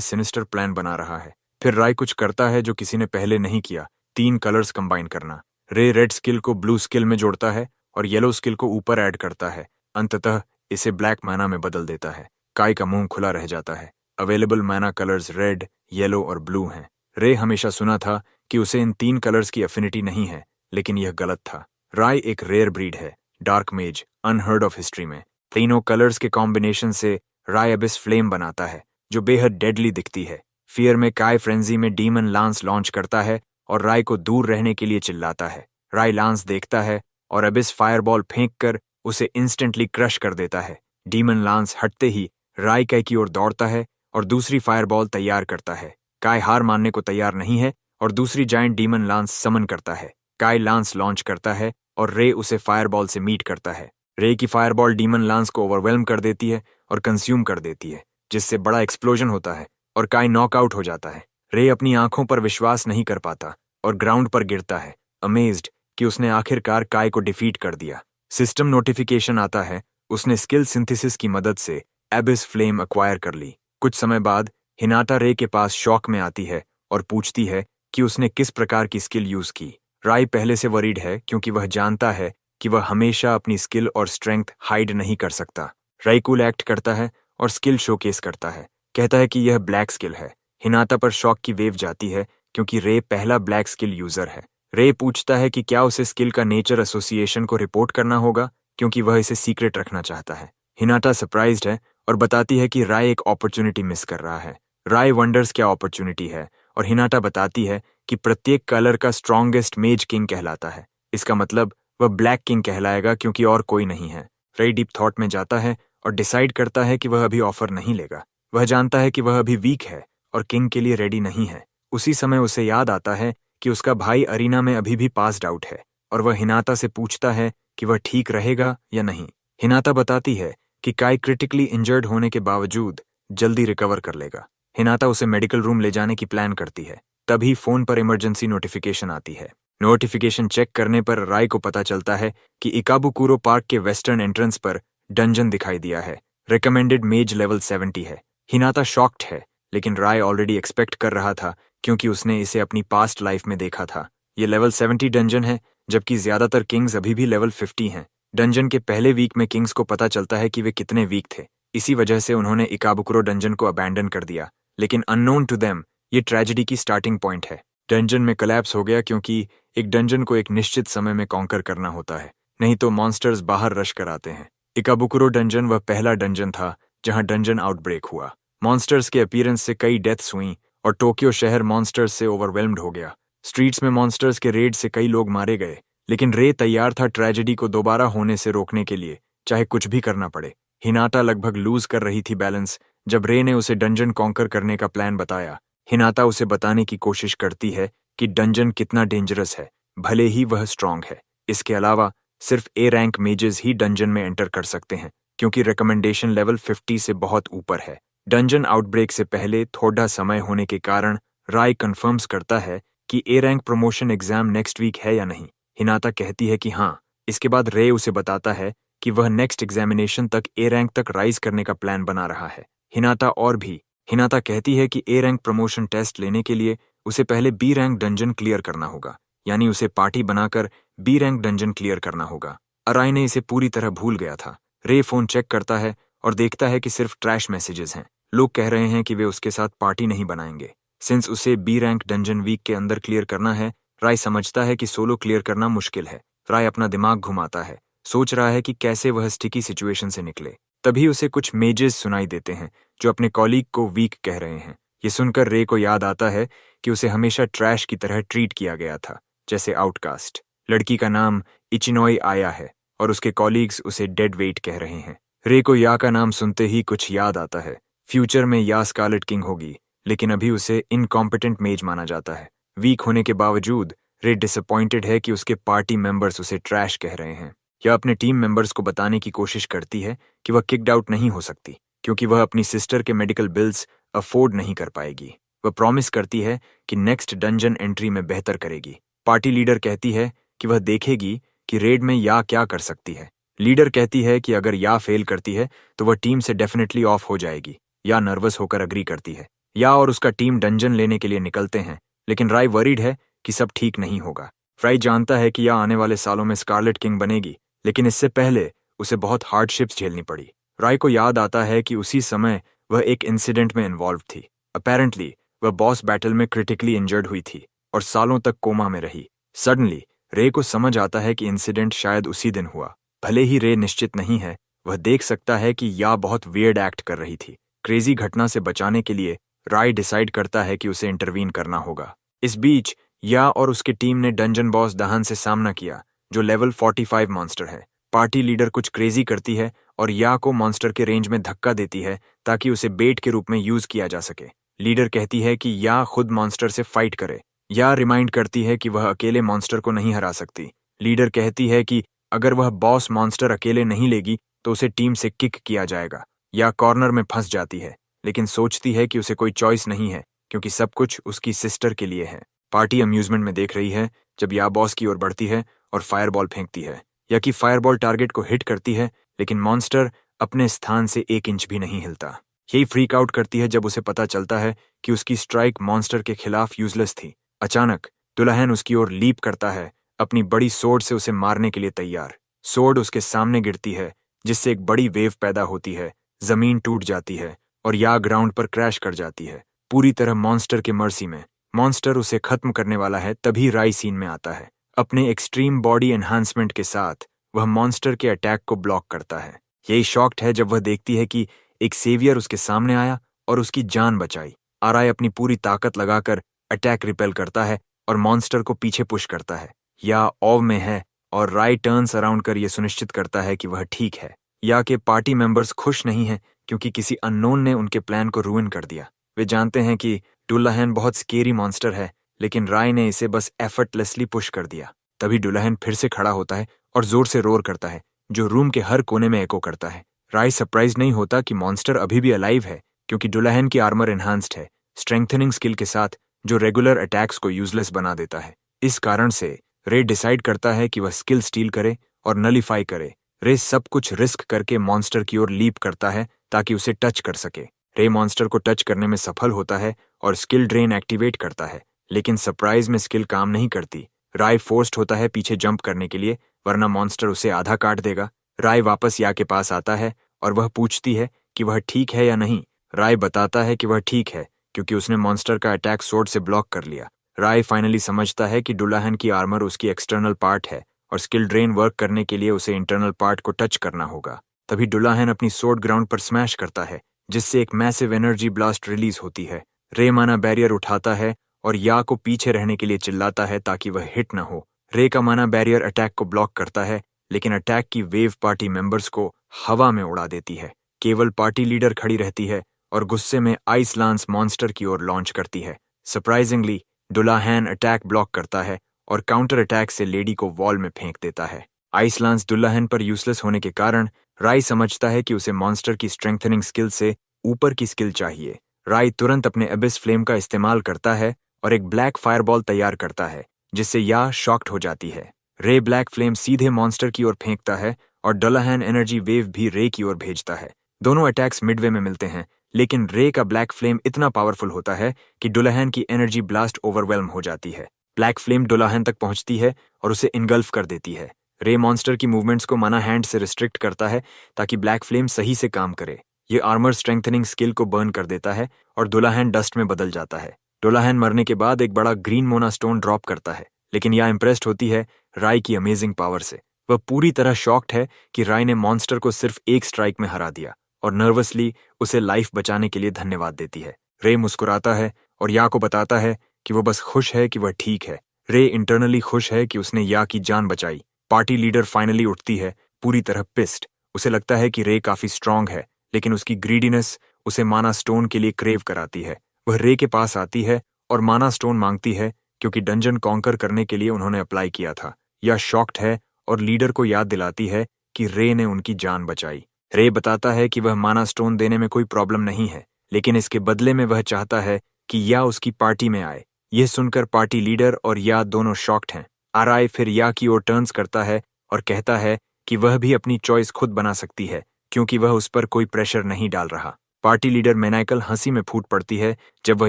सिनिस्टर प्लान बना रहा है। फिर राय कुछ करता है जो किसी ने पहले नहीं किया, 3 कलर्स कंबाइन करना। रे रेड स्किल को ब्लू स्किल में जोड़ता है और येलो स्किल को ऊपर ऐड करता है। अंततः इसे ब्लैक मैना में बदल देता है। काई का मुंह खुला रह जाता है। अवेलेबल मैना कलर्स रेड, येलो और ब्लू हैं। रे हमेशा सुना था कि उसे इन 3 कलर्स की एफिनिटी नहीं है, लेकिन यह गलत था। राय एक रेयर ब्रीड है, डार्क मेज, अनहर्ड ऑफ हिस्ट्री में। तीनों कलर्स के कॉम्बिनेशन से राय अबिस फ्लेम बनाता है, जो बेहद डेडली दिखती है। फियर में काई फ्रेंजी में डीमन लांस लॉन्च करता है और राय को दूर रहने के लिए चिल्लाता है। राय लांस देखता है और अबिस फायरबॉल फेंककर उसे इंस्टेंटली क्रश कर देता है। डीमन लांस हटते ही राय काई की ओर दौड़ता है और दूसरी फायरबॉल तैयार करता है। काई हार मानने को तैयार नहीं है और दूसरी जायंट डीमन लांस समन करता है। काई लांस लॉन्च करता है और रे उसे फायरबॉल से मीट करता है। रे की फायरबॉल डीमन लांस को ओवरवेल्म कर देती है और कंज्यूम कर देती है, जिससे बड़ा एक्सप्लोजन होता है और काई नॉकआउट हो जाता है। रे अपनी आंखों पर विश्वास नहीं कर पाता और ग्राउंड पर गिरता है, अमेज्ड कि उसने आखिरकार काई को डिफीट कर दिया। सिस्टम नोटिफिकेशन आता है, उसने स्किल सिंथेसिस की मदद से एबिस फ्लेम एक्वायर कर ली। कुछ समय बाद हिनाटा रे के पास शॉक में आती है और पूछती है कि उसने किस प्रकार की स्किल यूज की। राय पहले से वरीड है क्योंकि वह जानता है कि वह हमेशा अपनी स्किल और स्ट्रेंथ हाइड नहीं कर सकता। राय कूल एक्ट करता है और स्किल शोकेस करता है, कहता है कि यह ब्लैक स्किल है। हिनाटा पर शॉक की वेव जाती है क्योंकि रे पहला ब्लैक स्किल यूजर है। रे पूछता है कि क्या उसे स्किल का नेचर एसोसिएशन को रिपोर्ट करना होगा क्योंकि वह इसे सीक्रेट रखना चाहता है। हिनाटा सरप्राइज्ड है और बताती है कि राय एक अपॉर्चुनिटी मिस कर रहा है। राय वंडर्स क्या अपॉर्चुनिटी है और हिनाटा बताती है कि प्रत्येक कलर का स्ट्रॉन्गेस्ट मेज किंग कहलाता है। इसका मतलब वह ब्लैक किंग कहलाएगा क्योंकि और कोई नहीं है। रे डीप थॉट में जाता है और डिसाइड करता है कि वह अभी ऑफर नहीं लेगा। वह जानता है कि वह अभी वीक है और किंग के लिए रेडी नहीं है। उसी समय उसे याद आता है कि उसका भाई अरीना में अभी भी पास्ड आउट है और वह हिनाटा से पूछता है कि वह ठीक रहेगा या नहीं। हिनाटा बताती है कि काई क्रिटिकली इंजर्ड होने के बावजूद जल्दी रिकवर कर लेगा। हिनाटा उसे मेडिकल रूम ले जाने की प्लान करती है। तभी फोन पर इमरजेंसी नोटिफिकेशन आती है। नोटिफिकेशन चेक करने पर राय को पता चलता है कि इकाबुकुरो पार्क के वेस्टर्न एंट्रेंस पर डंजन दिखाई दिया है। रिकमेंडेड मेज लेवल 70 है। हिनाटा शॉक्ड है, लेकिन राय ऑलरेडी एक्सपेक्ट कर रहा था क्योंकि उसने इसे अपनी पास्ट लाइफ में देखा था। ये लेवल 70 डंजन है, जबकि ज्यादातर किंग्स अभी भी लेवल 50 हैं। डंजन के पहले वीक में किंग्स को पता चलता है कि वे कितने वीक थे। इसी वजह से उन्होंने इकाबुकुरो डंजन को अबैंडन कर दिया, लेकिन अननोन टू देम ये ट्रेजेडी की स्टार्टिंग पॉइंट है। डंजन में कोलैप्स हो गया क्योंकि एक डंजन को एक निश्चित समय में कॉन्कर करना होता है, नहीं तो मॉन्स्टर्स बाहर रश कर आते हैं। इकाबुकुरो डंजन वह पहला डंजन था जहां डंजन आउटब्रेक हुआ। मॉन्स्टर्स के अपीयरेंस से कई डेथ्स हुई और टोक्यो शहर मॉन्स्टर्स से ओवरवेल्म्ड हो गया। स्ट्रीट्स में मॉन्स्टर्स के रेड से कई लोग मारे गए, लेकिन रे तैयार था ट्रेजेडी को दोबारा होने से रोकने के लिए, चाहे कुछ भी करना पड़े। हिनाटा लगभग लूज कर रही थी बैलेंस जब रे ने उसे डंजन कॉन्कर करने का प्लान बताया। हिनाटा उसे बताने की कोशिश करती है कि डंजन कितना डेंजरस है, भले ही वह स्ट्रांग है। इसके अलावा सिर्फ A rank mazes he dungeon में एंटर कर सकते हैं क्योंकि रिकमेंडेशन लेवल 50 से बहुत ऊपर है। डंजन आउटब्रेक से पहले थोड़ा समय होने के कारण राय कंफर्म्स करता है कि a rank promotion exam next week है या नहीं। हिनाटा कहती है कि हाँ। इसके बाद रे उसे बताता है कि वह नेक्स्ट एग्जामिनेशन तक ए रैंक तक राइज करने का प्लान बना रहा है। हिनाटा कहती है कि ए रैंक प्रमोशन टेस्ट लेने के लिए उसे पहले बी रैंक डंजन क्लियर करना होगा, यानी उसे पार्टी बनाकर बी रैंक डंजन क्लियर करना होगा। अराय ने इसे पूरी तरह भूल गया था। रे फोन चेक करता है और देखता है कि सिर्फ ट्रैश मैसेजेस हैं। लोग कह रहे हैं कि वे उसके साथ पार्टी नहीं बनाएंगे। सिंस उसे बी रैंक डंजन वीक के अंदर क्लियर करना है, राय समझता है कि सोलो क्लियर करना मुश्किल है। राय अपना दिमाग घुमाता है, सोच रहा है कि कैसे वह स्टिकी सिचुएशन से निकले। तभी उसे कुछ मेजेस सुनाई देते हैं जो अपने कॉलीग को वीक कह रहे हैं। ये सुनकर रे को याद आता है कि उसे हमेशा ट्रैश की तरह ट्रीट किया गया था, जैसे आउटकास्ट। लड़की का नाम इचिनोई आया है और उसके कॉलीग्स उसे डेड वेट कह रहे हैं। रे को या का नाम सुनते ही कुछ याद आता है। फ्यूचर में या स्कारलेट किंग होगी, लेकिन अभी उसे इनकॉम्पिटेंट मेज माना जाता है। वीक होने के बावजूद रे डिसअपॉइंटेड है कि उसके पार्टी मेंबर्स उसे ट्रैश कह रहे हैं। यह अपने टीम मेंबर्स को बताने की कोशिश करती है कि वह किक्ड आउट नहीं हो सकती क्योंकि वह अपनी सिस्टर के मेडिकल बिल्स अफोर्ड नहीं कर पाएगी। वह प्रॉमिस करती है कि नेक्स्ट डंजन एंट्री में बेहतर करेगी। पार्टी लीडर कहती है कि वह देखेगी कि रेड में या क्या कर सकती है, लीडर कहती है कि अगर या फेल करती है तो वह टीम से डेफिनेटली ऑफ हो जाएगी। या नर्वस होकर अग्री करती है। या और उसका टीम डंजन लेने के लिए निकलते हैं, लेकिन राय वरीड है कि सब ठीक नहीं होगा। फ्राई जानता है कि या आने वाले सालों में स्कारलेट किंग बनेगी, लेकिन इससे पहले उसे बहुत हार्डशिप्स झेलनी पड़ी। राय को याद आता है कि उसी समय वह एक इंसिडेंट में इन्वॉल्व थी। अपेरेंटली वह बॉस बैटल में क्रिटिकली इंजर्ड हुई थी और सालों तक कोमा में रही। सडनली रे को समझ आता है कि इंसिडेंट शायद उसी दिन हुआ। भले ही रे निश्चित नहीं है, वह देख सकता है कि या बहुत वियर्ड एक्ट कर रही थी। क्रेजी घटना से बचाने के लिए राय डिसाइड करता है कि उसे इंटरवीन करना होगा। इस बीच या और उसकी टीम ने डंजन बॉस दहन से सामना किया, जो लेवल 45 मॉन्स्टर है। पार्टी लीडर कुछ क्रेजी करती है और या को मॉन्स्टर के रेंज में धक्का देती है ताकि उसे बेट के रूप में यूज किया जा सके। लीडर कहती है कि या खुद मॉन्स्टर से फाइट करे। या रिमाइंड करती है कि वह अकेले मॉन्स्टर को नहीं हरा सकती। लीडर कहती है कि अगर वह बॉस मॉन्स्टर अकेले नहीं लेगी तो उसे टीम से किक किया जाएगा। या कॉर्नर में फंस जाती है, लेकिन सोचती है कि उसे कोई चॉइस नहीं है क्योंकि सब कुछ उसकी सिस्टर के लिए है। पार्टी अम्यूजमेंट में देख रही है जब या बॉस की ओर बढ़ती है और फायरबॉल फेंकती है। या कि फायरबॉल टारगेट को हिट करती है, लेकिन मॉन्स्टर अपने स्थान से 1 इंच भी नहीं हिलता। यही फ्रीक आउट करती है जब उसे पता चलता है कि उसकी स्ट्राइक मॉन्स्टर के खिलाफ यूजलेस थी। अचानक दुल्हन उसकी ओर लीप करता है, अपनी बड़ी सोर्ड से उसे मारने के लिए तैयार। सोर्ड उसके सामने गिरती है, जिससे एक बड़ी वेव पैदा होती है। जमीन टूट जाती है और या ग्राउंड पर क्रैश कर जाती है, पूरी तरह मॉन्स्टर के मर्सी में। मॉन्स्टर उसे खत्म करने वाला है, तभी राय सीन में आता है। अपने एक्सट्रीम बॉडी एनहांसमेंट के साथ वह मॉन्स्टर के अटैक को ब्लॉक करता है। यही शॉक्ड है जब वह देखती है कि एक सेवियर उसके सामने आया और उसकी जान बचाई। आराय अपनी पूरी ताकत लगाकर अटैक रिपेल करता है और मॉन्स्टर को पीछे पुश करता है। या ऑव में है और राय टर्न्स अराउंड कर यह सुनिश्चित करता है कि वह ठीक है। या के पार्टी मेंबर्स खुश नहीं हैं क्योंकि किसी अननोन ने उनके प्लान को रूइन कर दिया। वे जानते हैं कि डुल्लाहन बहुत स्केरी मॉन्स्टर है, लेकिन राय ने इसे बस एफर्टलेसली पुश कर दिया। तभी डुल्लाहन फिर से खड़ा होता है और जोर से रोर करता है, जो रूम के हर कोने में एको करता है। राय सरप्राइज नहीं होता कि मॉन्स्टर अभी भी अलाइव है, क्योंकि डुल्लाहन की आर्मर एनहांस्ड है, स्ट्रेंथनिंग स्किल के साथ, जो रेगुलर अटैक्स को यूजलेस बना देता है। इस कारण से रे डिसाइड करता है कि वह स्किल स्टील करे और नलीफाई करे। रे सब कुछ रिस्क करके मॉन्स्टर की ओर लीप करता है ताकि उसे टच कर सके। रे मॉन्स्टर को टच करने में सफल होता है और स्किल ड्रेन एक्टिवेट करता है, लेकिन सरप्राइज में स्किल काम नहीं करती। राय फोर्स्ड होता है पीछे जंप करने के लिए, वरना मॉन्स्टर उसे आधा काट देगा। राय वापस या के पास आता है और वह पूछती है कि वह ठीक है या नहीं। राय बताता है कि वह ठीक है क्योंकि उसने मॉन्स्टर का अटैक सोर्ड से ब्लॉक कर लिया। राय फाइनली समझता है कि डुल्लाहन की आर्मर उसकी एक्सटर्नल पार्ट है और स्किल ड्रेन वर्क करने के लिए उसे इंटरनल पार्ट को टच करना होगा। तभी डुल्लाहन अपनी सोर्ड ग्राउंड पर स्मैश करता है, जिससे एक मैसिव एनर्जी ब्लास्ट रिलीज होती है। रे माना बैरियर उठाता है और या को पीछे रहने के लिए चिल्लाता है ताकि वह हिट न हो। रे का माना बैरियर अटैक को ब्लॉक करता है, लेकिन अटैक की वेव पार्टी मेंबर्स को हवा में उड़ा देती है। केवल पार्टी लीडर खड़ी रहती है और गुस्से में आइस लांस मॉन्स्टर की ओर लॉन्च करती है। सरप्राइजिंगली डुल्लाहन अटैक ब्लॉक करता है और काउंटर अटैक से लेडी को वॉल में फेंक देता है। आइस लांस डुल्लाहन पर यूजलेस होने के कारण राय समझता है कि उसे मॉन्स्टर की स्ट्रेंथनिंग स्किल से ऊपर की स्किल चाहिए। राय तुरंत अपने एबिस फ्लेम का इस्तेमाल करता है और एक ब्लैक फायरबॉल तैयार करता है, जिससे या शॉक्ड हो जाती है। रे ब्लैक फ्लेम सीधे मॉन्स्टर की ओर फेंकता है और डुल्लाहन एनर्जी वेव भी रे की ओर भेजता है। दोनों अटैक्स मिडवे में मिलते हैं, लेकिन रे का ब्लैक फ्लेम इतना पावरफुल होता है कि डुल्लाहन की एनर्जी ब्लास्ट ओवरवेल्म हो जाती है। ब्लैक फ्लेम डुल्लाहन तक पहुंचती है और उसे इनगल्फ कर देती है। रे मॉन्स्टर की मूवमेंट्स को माना हैंड से रिस्ट्रिक्ट करता है ताकि ब्लैक फ्लेम सही से काम करे। ये आर्मर स्ट्रेंथनिंग स्किल को बर्न कर देता है और डुल्लाहन डस्ट में बदल जाता है। डुल्लाहन मरने के बाद एक बड़ा ग्रीन मोना स्टोन ड्रॉप करता है, लेकिन यह इम्प्रेस्ड होती है राय की अमेजिंग पावर से। वह पूरी तरह शॉक्ड है कि राय ने मॉन्स्टर को सिर्फ एक स्ट्राइक में हरा दिया और नर्वसली उसे लाइफ बचाने के लिए धन्यवाद देती है। रे मुस्कुराता है और या को बताता है कि वो बस खुश है कि वह ठीक है। रे इंटरनली खुश है कि उसने या की जान बचाई। पार्टी लीडर फाइनली उठती है, पूरी तरह पिस्ड। उसे लगता है कि रे काफी स्ट्रांग है, लेकिन उसकी ग्रीडीनेस उसे माना स्टोन के लिए क्रेव कराती है। वह रे के पास आती है और माना स्टोन मांगती है क्योंकि डंजन कॉन्कर करने के लिए उन्होंने अप्लाई किया था। या शॉक्ड है और लीडर को याद दिलाती है कि रे ने उनकी जान बचाई। रे बताता है कि वह माना स्टोन देने में कोई प्रॉब्लम नहीं है, लेकिन इसके बदले में वह चाहता है कि या उसकी पार्टी में आए। यह सुनकर पार्टी लीडर और या दोनों शॉक्ड हैं। आराय फिर या की ओर टर्न्स करता है और कहता है कि वह भी अपनी चॉइस खुद बना सकती है क्योंकि वह उस पर कोई प्रेशर नहीं डाल रहा। पार्टी लीडर मैनाइकल हंसी में फूट पड़ती है जब वह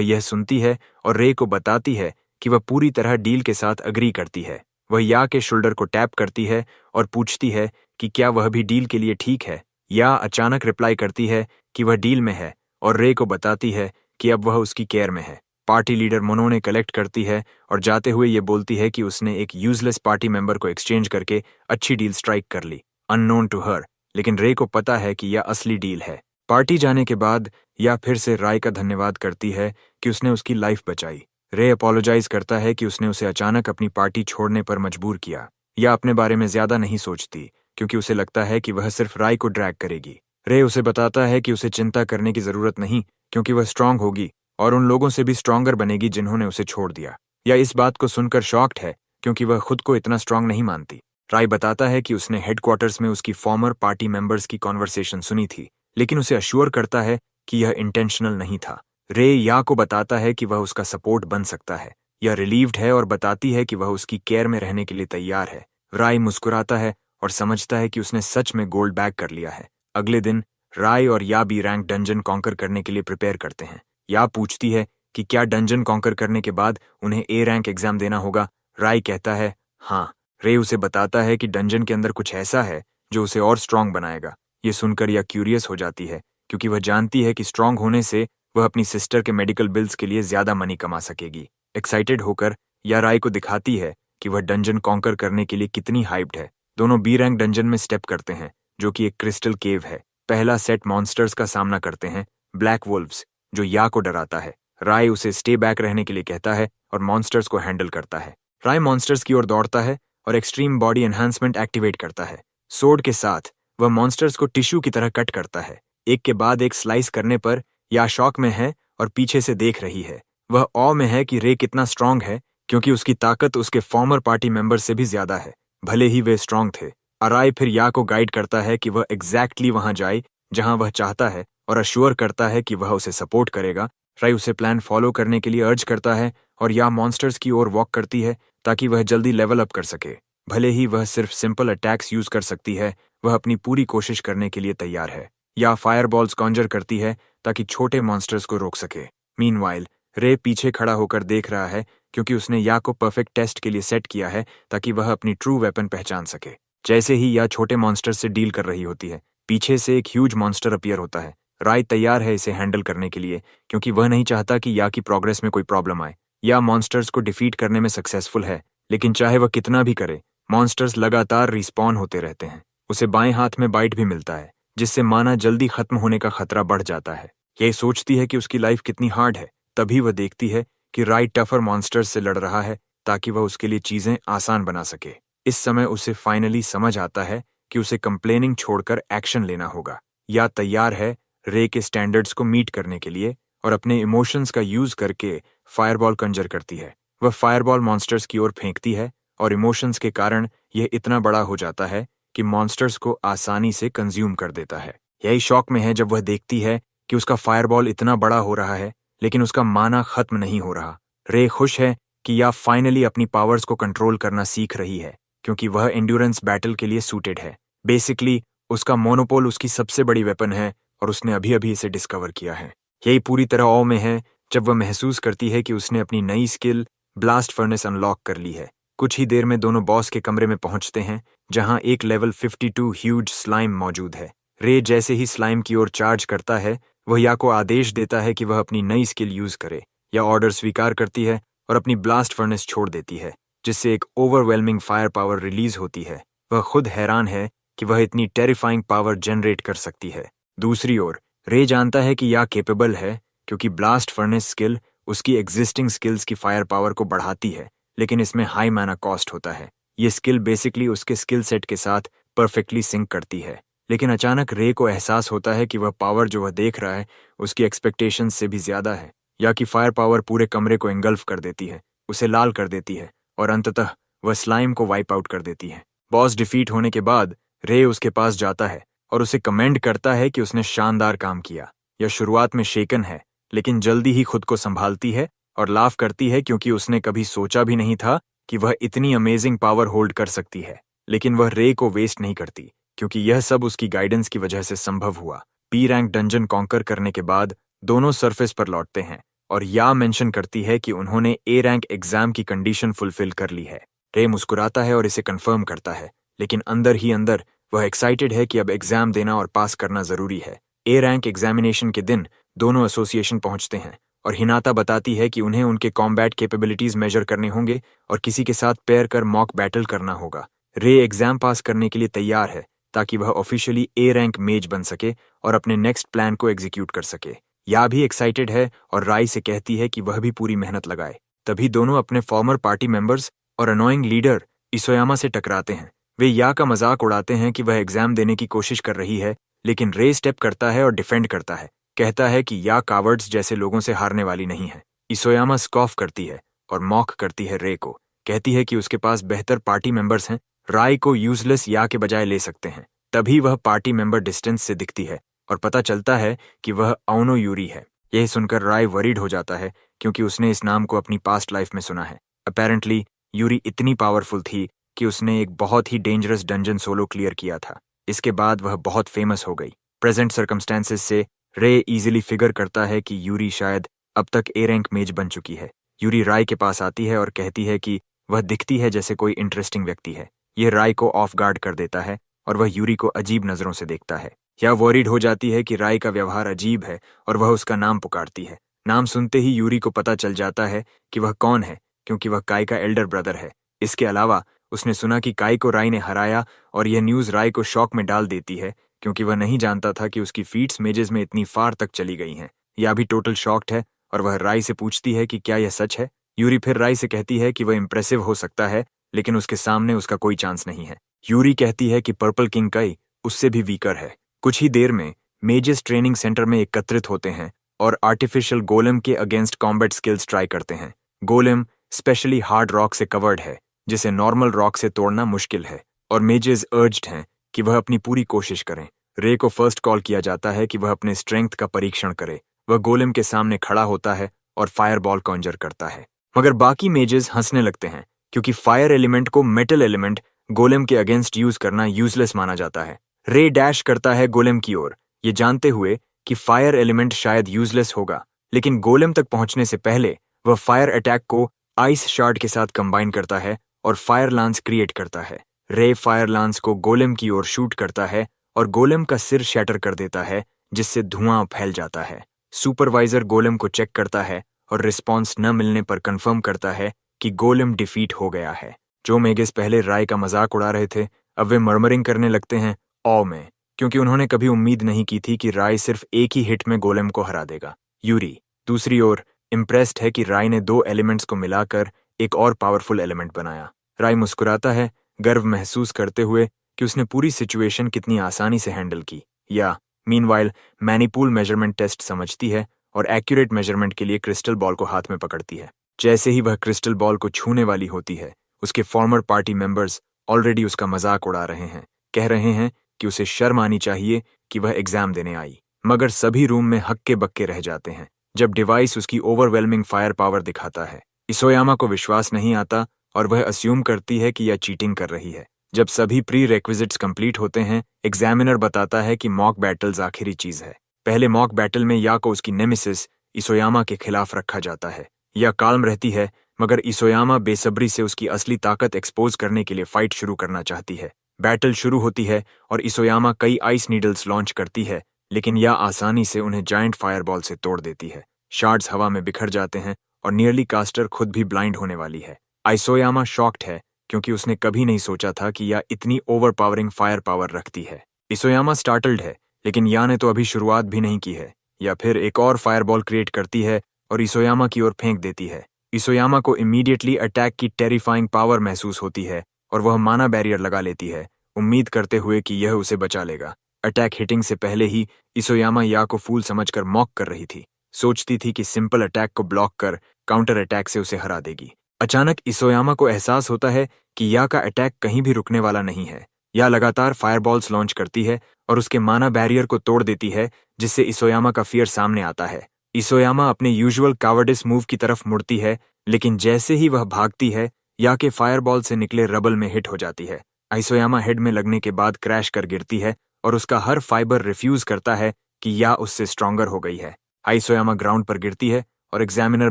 यह सुनती है और रे को बताती है कि वह पूरी तरह डील के साथ अग्री करती है। वह या के शोल्डर को टैप करती है और पूछती है कि क्या वह भी डील के लिए ठीक है। या अचानक रिप्लाई करती है कि वह डील में है और रे को बताती है कि अब वह उसकी केयर में है। पार्टी लीडर मोनो ने कलेक्ट करती है और जाते हुए ये बोलती है कि उसने एक यूजलेस पार्टी मेंबर को एक्सचेंज करके अच्छी डील स्ट्राइक कर ली, अननोन टू हर, लेकिन रे को पता है कि यह असली डील है। पार्टी जाने के बाद या फिर से राय का धन्यवाद करती है कि उसने उसकी लाइफ बचाई। रे अपोलोजाइज करता है कि उसने उसे अचानक अपनी पार्टी छोड़ने पर मजबूर किया। या अपने बारे में ज्यादा नहीं सोचती क्योंकि उसे लगता है कि वह सिर्फ राय को ड्रैग करेगी। रे उसे बताता है कि उसे चिंता करने की जरूरत नहीं क्योंकि वह स्ट्रांग होगी और उन लोगों से भी स्ट्रांगर बनेगी जिन्होंने उसे छोड़ दिया। या इस बात को सुनकर शॉक्ड है क्योंकि वह खुद को इतना स्ट्रांग नहीं मानती। राय बताता है कि उसने हेडक्वार्टर्स में उसकी फॉर्मर पार्टी मेंबर्स की कॉन्वर्सेशन सुनी थी, लेकिन उसे अश्योर करता है कि यह इंटेंशनल नहीं था। रे या को बताता है कि वह उसका सपोर्ट बन सकता है। यह रिलीव्ड है और बताती है कि वह उसकी केयर में रहने के लिए तैयार है। राय मुस्कुराता है और समझता है कि उसने सच में गोल्ड बैग कर लिया है। अगले दिन राय और या बी रैंक डंजन कॉन्कर करने के लिए प्रिपेयर करते हैं। या पूछती है कि क्या डंजन कॉन्कर करने के बाद उन्हें ए रैंक एग्जाम देना होगा। राय कहता है हाँ। रे उसे बताता है कि डंजन के अंदर कुछ ऐसा है जो उसे और स्ट्रांग बनाएगा। ये सुनकर या क्यूरियस हो जाती है क्योंकि वह जानती है कि स्ट्रांग होने से वह अपनी सिस्टर के मेडिकल बिल्स के लिए ज्यादा मनी कमा सकेगी। एक्साइटेड होकर या राय को दिखाती है कि वह डंजन कॉन्कर करने के लिए कितनी हाइप्ड है। दोनों बी रैंक डंजन में स्टेप करते हैं जो कि एक क्रिस्टल केव है। पहला सेट मॉन्स्टर्स का सामना करते हैं, ब्लैक वुल्व्स, जो या को डराता है। राय उसे स्टे बैक रहने के लिए कहता है और मॉन्स्टर्स को हैंडल करता है। राय मॉन्स्टर्स की ओर दौड़ता है और एक्सट्रीम बॉडी एनहांसमेंट एक्टिवेट करता है। सोर्ड के साथ वह मॉन्स्टर्स को टिश्यू की तरह कट करता है। एक के बाद एक स्लाइस करने पर या शॉक में है और पीछे से देख रही है। वह ऑ में है कि रे कितना स्ट्रांग है क्योंकि उसकी ताकत उसके फॉर्मर पार्टी मेंबर से भी ज्यादा है, भले ही वे स्ट्रांग थे। राय फिर या को गाइड करता है कि वह एग्जैक्टली वहां जाए जहां वह चाहता है और अश्योर करता है कि वह उसे सपोर्ट करेगा। राय उसे प्लान फॉलो करने के लिए अर्ज करता है और या मॉन्स्टर्स की ओर वॉक करती है ताकि वह जल्दी लेवल अप कर सके। भले ही वह सिर्फ सिंपल अटैक्स यूज कर सकती है, वह अपनी पूरी कोशिश करने के लिए तैयार है। या फायरबॉल्स कॉन्जर करती है ताकि छोटे मॉन्स्टर्स को रोक सके। मीनवाइल रे पीछे खड़ा होकर देख रहा है क्योंकि उसने या को परफेक्ट टेस्ट के लिए सेट किया है ताकि वह अपनी ट्रू वेपन पहचान सके। जैसे ही या छोटे मॉन्स्टर से डील कर रही होती है, पीछे से एक ह्यूज मॉन्स्टर अपीयर होता है। राय तैयार है इसे हैंडल करने के लिए क्योंकि वह नहीं चाहता कि या की प्रोग्रेस में कोई प्रॉब्लम आए। या मॉन्स्टर्स को डिफीट करने में सक्सेसफुल है, लेकिन चाहे वह कितना भी करे, मॉन्स्टर्स लगातार रिस्पॉन होते रहते हैं। उसे बाएं हाथ में बाइट भी मिलता है जिससे माना जल्दी खत्म होने का खतरा बढ़ जाता है। यह सोचती है कि उसकी लाइफ कितनी हार्ड है, तभी वह देखती है कि राय टफर मॉन्स्टर्स से लड़ रहा है ताकि वह उसके लिए चीजें आसान बना सके। इस समय उसे फाइनली समझ आता है कि उसे कंप्लेनिंग छोड़कर एक्शन लेना होगा। या तैयार है रे के स्टैंडर्ड्स को मीट करने के लिए और अपने इमोशंस का यूज करके फायरबॉल कंजर करती है। वह फायरबॉल मॉन्स्टर्स की ओर फेंकती है और इमोशंस के कारण यह इतना बड़ा हो जाता है कि मॉन्स्टर्स को आसानी से कंज्यूम कर देता है। यही शॉक में है जब वह देखती है कि उसका फायरबॉल इतना बड़ा हो रहा है, लेकिन उसका माना खत्म नहीं हो रहा। रे खुश है कि या फाइनली अपनी पावर्स को कंट्रोल करना सीख रही है क्योंकि वह एंड्योरेंस बैटल के लिए सूटेड है। बेसिकली उसका मोनोपोल उसकी सबसे बड़ी वेपन है और उसने अभी अभी इसे डिस्कवर किया है। यही पूरी तरह ऑ में है जब वह महसूस करती है कि उसने अपनी नई स्किल ब्लास्ट फर्नेस अनलॉक कर ली है। कुछ ही देर में दोनों बॉस के कमरे में पहुंचते हैं जहां एक लेवल 52 ह्यूज स्लाइम मौजूद है। रे जैसे ही स्लाइम की ओर चार्ज करता है, वह या को आदेश देता है कि वह अपनी नई स्किल यूज करे। या ऑर्डर स्वीकार करती है और अपनी ब्लास्ट फर्नेस छोड़ देती है जिससे एक ओवरवेलमिंग फायर पावर रिलीज होती है। वह खुद हैरान है कि वह इतनी टेरिफाइंग पावर जनरेट कर सकती है। दूसरी ओर रे जानता है कि या केपेबल है क्योंकि ब्लास्ट फर्नेस स्किल उसकी एग्जिस्टिंग स्किल्स की फायर पावर को बढ़ाती है, लेकिन इसमें हाई माना कॉस्ट होता है। ये स्किल बेसिकली उसके स्किल सेट के साथ परफेक्टली सिंक करती है, लेकिन अचानक रे को एहसास होता है कि वह पावर जो वह देख रहा है उसकी एक्सपेक्टेशंस से भी ज्यादा है। या कि फायर पावर पूरे कमरे को एंगल्फ कर देती है, उसे लाल कर देती है और अंततः वह स्लाइम को वाइप आउट कर देती है। बॉस डिफीट होने के बाद रे उसके पास जाता है और उसे कमेंड करता है कि उसने शानदार काम किया। यह शुरुआत में शेकन है, लेकिन जल्दी ही खुद को संभालती है और लाफ करती है क्योंकि उसने कभी सोचा भी नहीं था कि वह इतनी अमेजिंग पावर होल्ड कर सकती है। लेकिन वह रे को वेस्ट नहीं करती, क्योंकि यह सब उसकी गाइडेंस की वजह से संभव हुआ। पी रैंक डंजन कॉन्कर करने के बाद दोनों सरफेस पर लौटते हैं और या मेंशन करती है कि उन्होंने ए रैंक एग्जाम की कंडीशन फुलफिल कर ली है। रे मुस्कुराता है और इसे कंफर्म करता है, लेकिन अंदर ही अंदर वह एक्साइटेड है कि अब एग्जाम देना और पास करना जरूरी है। ए रैंक एग्जामिनेशन के दिन दोनों एसोसिएशन पहुंचते हैं और हिनाता बताती है कि उन्हें उनके कॉम्बैट कैपेबिलिटीज मेजर करने होंगे और किसी के साथ पेयर कर मॉक बैटल करना होगा। रे एग्जाम पास करने के लिए तैयार है ताकि वह ऑफिशियली ए रैंक मेज बन सके और अपने नेक्स्ट प्लान को एग्जीक्यूट कर सके। या भी एक्साइटेड है और राय से कहती है कि वह भी पूरी मेहनत लगाए। तभी दोनों अपने फॉर्मर पार्टी मेंबर्स और अनोइंग लीडर इसोयामा से टकराते हैं। वे या का मजाक उड़ाते हैं कि वह एग्जाम देने की कोशिश कर रही है, लेकिन रे स्टेप करता है और डिफेंड करता है। कहता है कि या कावर्ड्स जैसे लोगों से हारने वाली नहीं है। इसोयामा स्कॉफ करती है और मॉक करती है रे को। कहती है कि उसके पास बेहतर पार्टी मेंबर्स हैं, राय को यूजलेस या के बजाय ले सकते हैं। तभी वह पार्टी मेंबर डिस्टेंस से दिखती है और पता चलता है कि वह औनो यूरी है। यह सुनकर राय वरीड हो जाता है, क्योंकि उसने इस नाम को अपनी पास्ट लाइफ में सुना है। अपेरेंटली यूरी इतनी पावरफुल थी कि उसने एक बहुत ही डेंजरस डंजन सोलो क्लियर किया था। इसके बाद वह बहुत फेमस हो गई। प्रेजेंट सर्कमस्टेंसेस से रे इजीली फिगर करता है कि यूरी शायद अब तक ए रैंक मेज बन चुकी है। यूरी राय के पास आती है और कहती है कि वह दिखती है जैसे कोई इंटरेस्टिंग व्यक्ति है। यह राय को ऑफ गार्ड कर देता है और वह यूरी को अजीब नजरों से देखता है। यह वरीड हो जाती है कि राय का व्यवहार अजीब है और वह उसका नाम पुकारती है। नाम सुनते ही यूरी को पता चल जाता है कि वह कौन है, क्योंकि वह काई का एल्डर ब्रदर है। इसके अलावा उसने सुना कि काई को राय ने हराया और यह न्यूज राय को शॉक में डाल देती है, क्योंकि वह नहीं जानता था कि उसकी फीट्स मेजेस में इतनी फार तक चली गई हैं। यह भी टोटल शॉक्ड है और वह राय से पूछती है कि क्या यह सच है। यूरी फिर राय से कहती है कि वह इंप्रेसिव हो सकता है, लेकिन उसके सामने उसका कोई चांस नहीं है। यूरी कहती है कि पर्पल किंग काई उससे भी वीकर है। कुछ ही देर में मेजेस ट्रेनिंग सेंटर में एकत्रित होते हैं और आर्टिफिशियल गोलेम के अगेंस्ट कॉम्बैट स्किल्स ट्राई करते हैं। गोलेम स्पेशली हार्ड रॉक से कवर्ड है, जिसे नॉर्मल रॉक से तोड़ना मुश्किल है, और मेजेस अर्ज्ड हैं कि वह अपनी पूरी कोशिश करें। रे को फर्स्ट कॉल किया जाता है कि वह अपने स्ट्रेंथ का परीक्षण करे। वह गोलेम के सामने खड़ा होता है और फायरबॉल कॉन्जर करता है, मगर बाकी मेजेस हंसने लगते हैं, क्योंकि फायर एलिमेंट को मेटल एलिमेंट गोलेम के अगेंस्ट यूज करना यूजलेस माना जाता है। रे डैश करता है गोलेम की ओर, ये जानते हुए कि फायर एलिमेंट शायद यूजलेस होगा, लेकिन गोलेम तक पहुंचने से पहले वह फायर अटैक को आइस शार्ड के साथ कंबाइन करता है और फायर लांस क्रिएट करता है। रे फायर लांस को गोलेम की ओर शूट करता है और गोलेम का सिर शैटर कर देता है, जिससे धुआं फैल जाता है। सुपरवाइजर गोलेम को चेक करता है और रिस्पॉन्स न मिलने पर कंफर्म करता है कि गोलेम डिफीट हो गया है। जो मेगेस पहले राय का मजाक उड़ा रहे थे, अब वे मर्मरिंग करने लगते हैं ऑ में, क्योंकि उन्होंने कभी उम्मीद नहीं की थी कि राय सिर्फ एक ही हिट में गोलेम को हरा देगा। यूरी दूसरी ओर इम्प्रेस्ड है कि राय ने दो एलिमेंट्स को मिलाकर एक और पावरफुल एलिमेंट बनाया। राय मुस्कुराता है, गर्व महसूस करते हुए कि उसने पूरी सिचुएशन कितनी आसानी से हैंडल की। या मीनवाइल मैनीपूल मेजरमेंट टेस्ट समझती है और एक्यूरेट मेजरमेंट के लिए क्रिस्टल बॉल को हाथ में पकड़ती है। जैसे ही वह क्रिस्टल बॉल को छूने वाली होती है, उसके फॉर्मर पार्टी मेंबर्स ऑलरेडी उसका मजाक उड़ा रहे हैं। कह रहे हैं कि उसे शर्म आनी चाहिए कि वह एग्जाम देने आई, मगर सभी रूम में हक्के बक्के रह जाते हैं जब डिवाइस उसकी ओवरवेलमिंग फायर पावर दिखाता है। इसोयामा को विश्वास नहीं आता और वह अस्यूम करती है कि यह चीटिंग कर रही है। जब सभी प्री रेक्विजिट्स कंप्लीट होते हैं, एग्जामिनर बताता है कि मॉक बैटल्स आखिरी चीज है। पहले मॉक बैटल में या को उसकी नेमेसिस इसोयामा के खिलाफ रखा जाता है। यह काल्म रहती है, मगर इसोयामा बेसब्री से उसकी असली ताकत एक्सपोज करने के लिए फाइट शुरू करना चाहती है। बैटल शुरू होती है और इसोयामा कई आइस नीडल्स लॉन्च करती है, लेकिन यह आसानी से उन्हें जायंट फायरबॉल से तोड़ देती है। शार्ड्स हवा में बिखर जाते हैं और नियरली कास्टर खुद भी ब्लाइंड होने वाली है। इसोयामा शॉक्ड है, क्योंकि उसने कभी नहीं सोचा था कि यह इतनी ओवरपावरिंग फायर पावर रखती है। इसोयामा स्टार्टल्ड है, लेकिन या ने तो अभी शुरुआत भी नहीं की है। या फिर एक और फायरबॉल क्रिएट करती है और इसोयामा की ओर फेंक देती है। इसोयामा को इमीडिएटली अटैक की टेरिफाइंग पावर महसूस होती है और वह माना बैरियर लगा लेती है, उम्मीद करते हुए कि यह उसे बचा लेगा। अटैक हिटिंग से पहले ही इसोयामा या को फूल समझकर मॉक कर रही थी। सोचती थी कि सिंपल अटैक को ब्लॉक कर काउंटर अटैक से उसे हरा देगी। अचानक इसोयामा को एहसास होता है कि या का अटैक कहीं भी रुकने वाला नहीं है। या लगातार फायरबॉल्स लॉन्च करती है और उसके माना बैरियर को तोड़ देती है, जिससे इसोयामा का फियर सामने आता है। इसोयामा अपने यूजुअल कावर्डिस मूव की तरफ मुड़ती है, लेकिन जैसे ही वह भागती है, या के फायरबॉल से निकले रबल में हिट हो जाती है। आइसोयामा हेड में लगने के बाद क्रैश कर गिरती है और उसका हर फाइबर रिफ्यूज करता है कि या उससे स्ट्रॉन्गर हो गई है। आइसोयामा ग्राउंड पर गिरती है और एग्जामिनर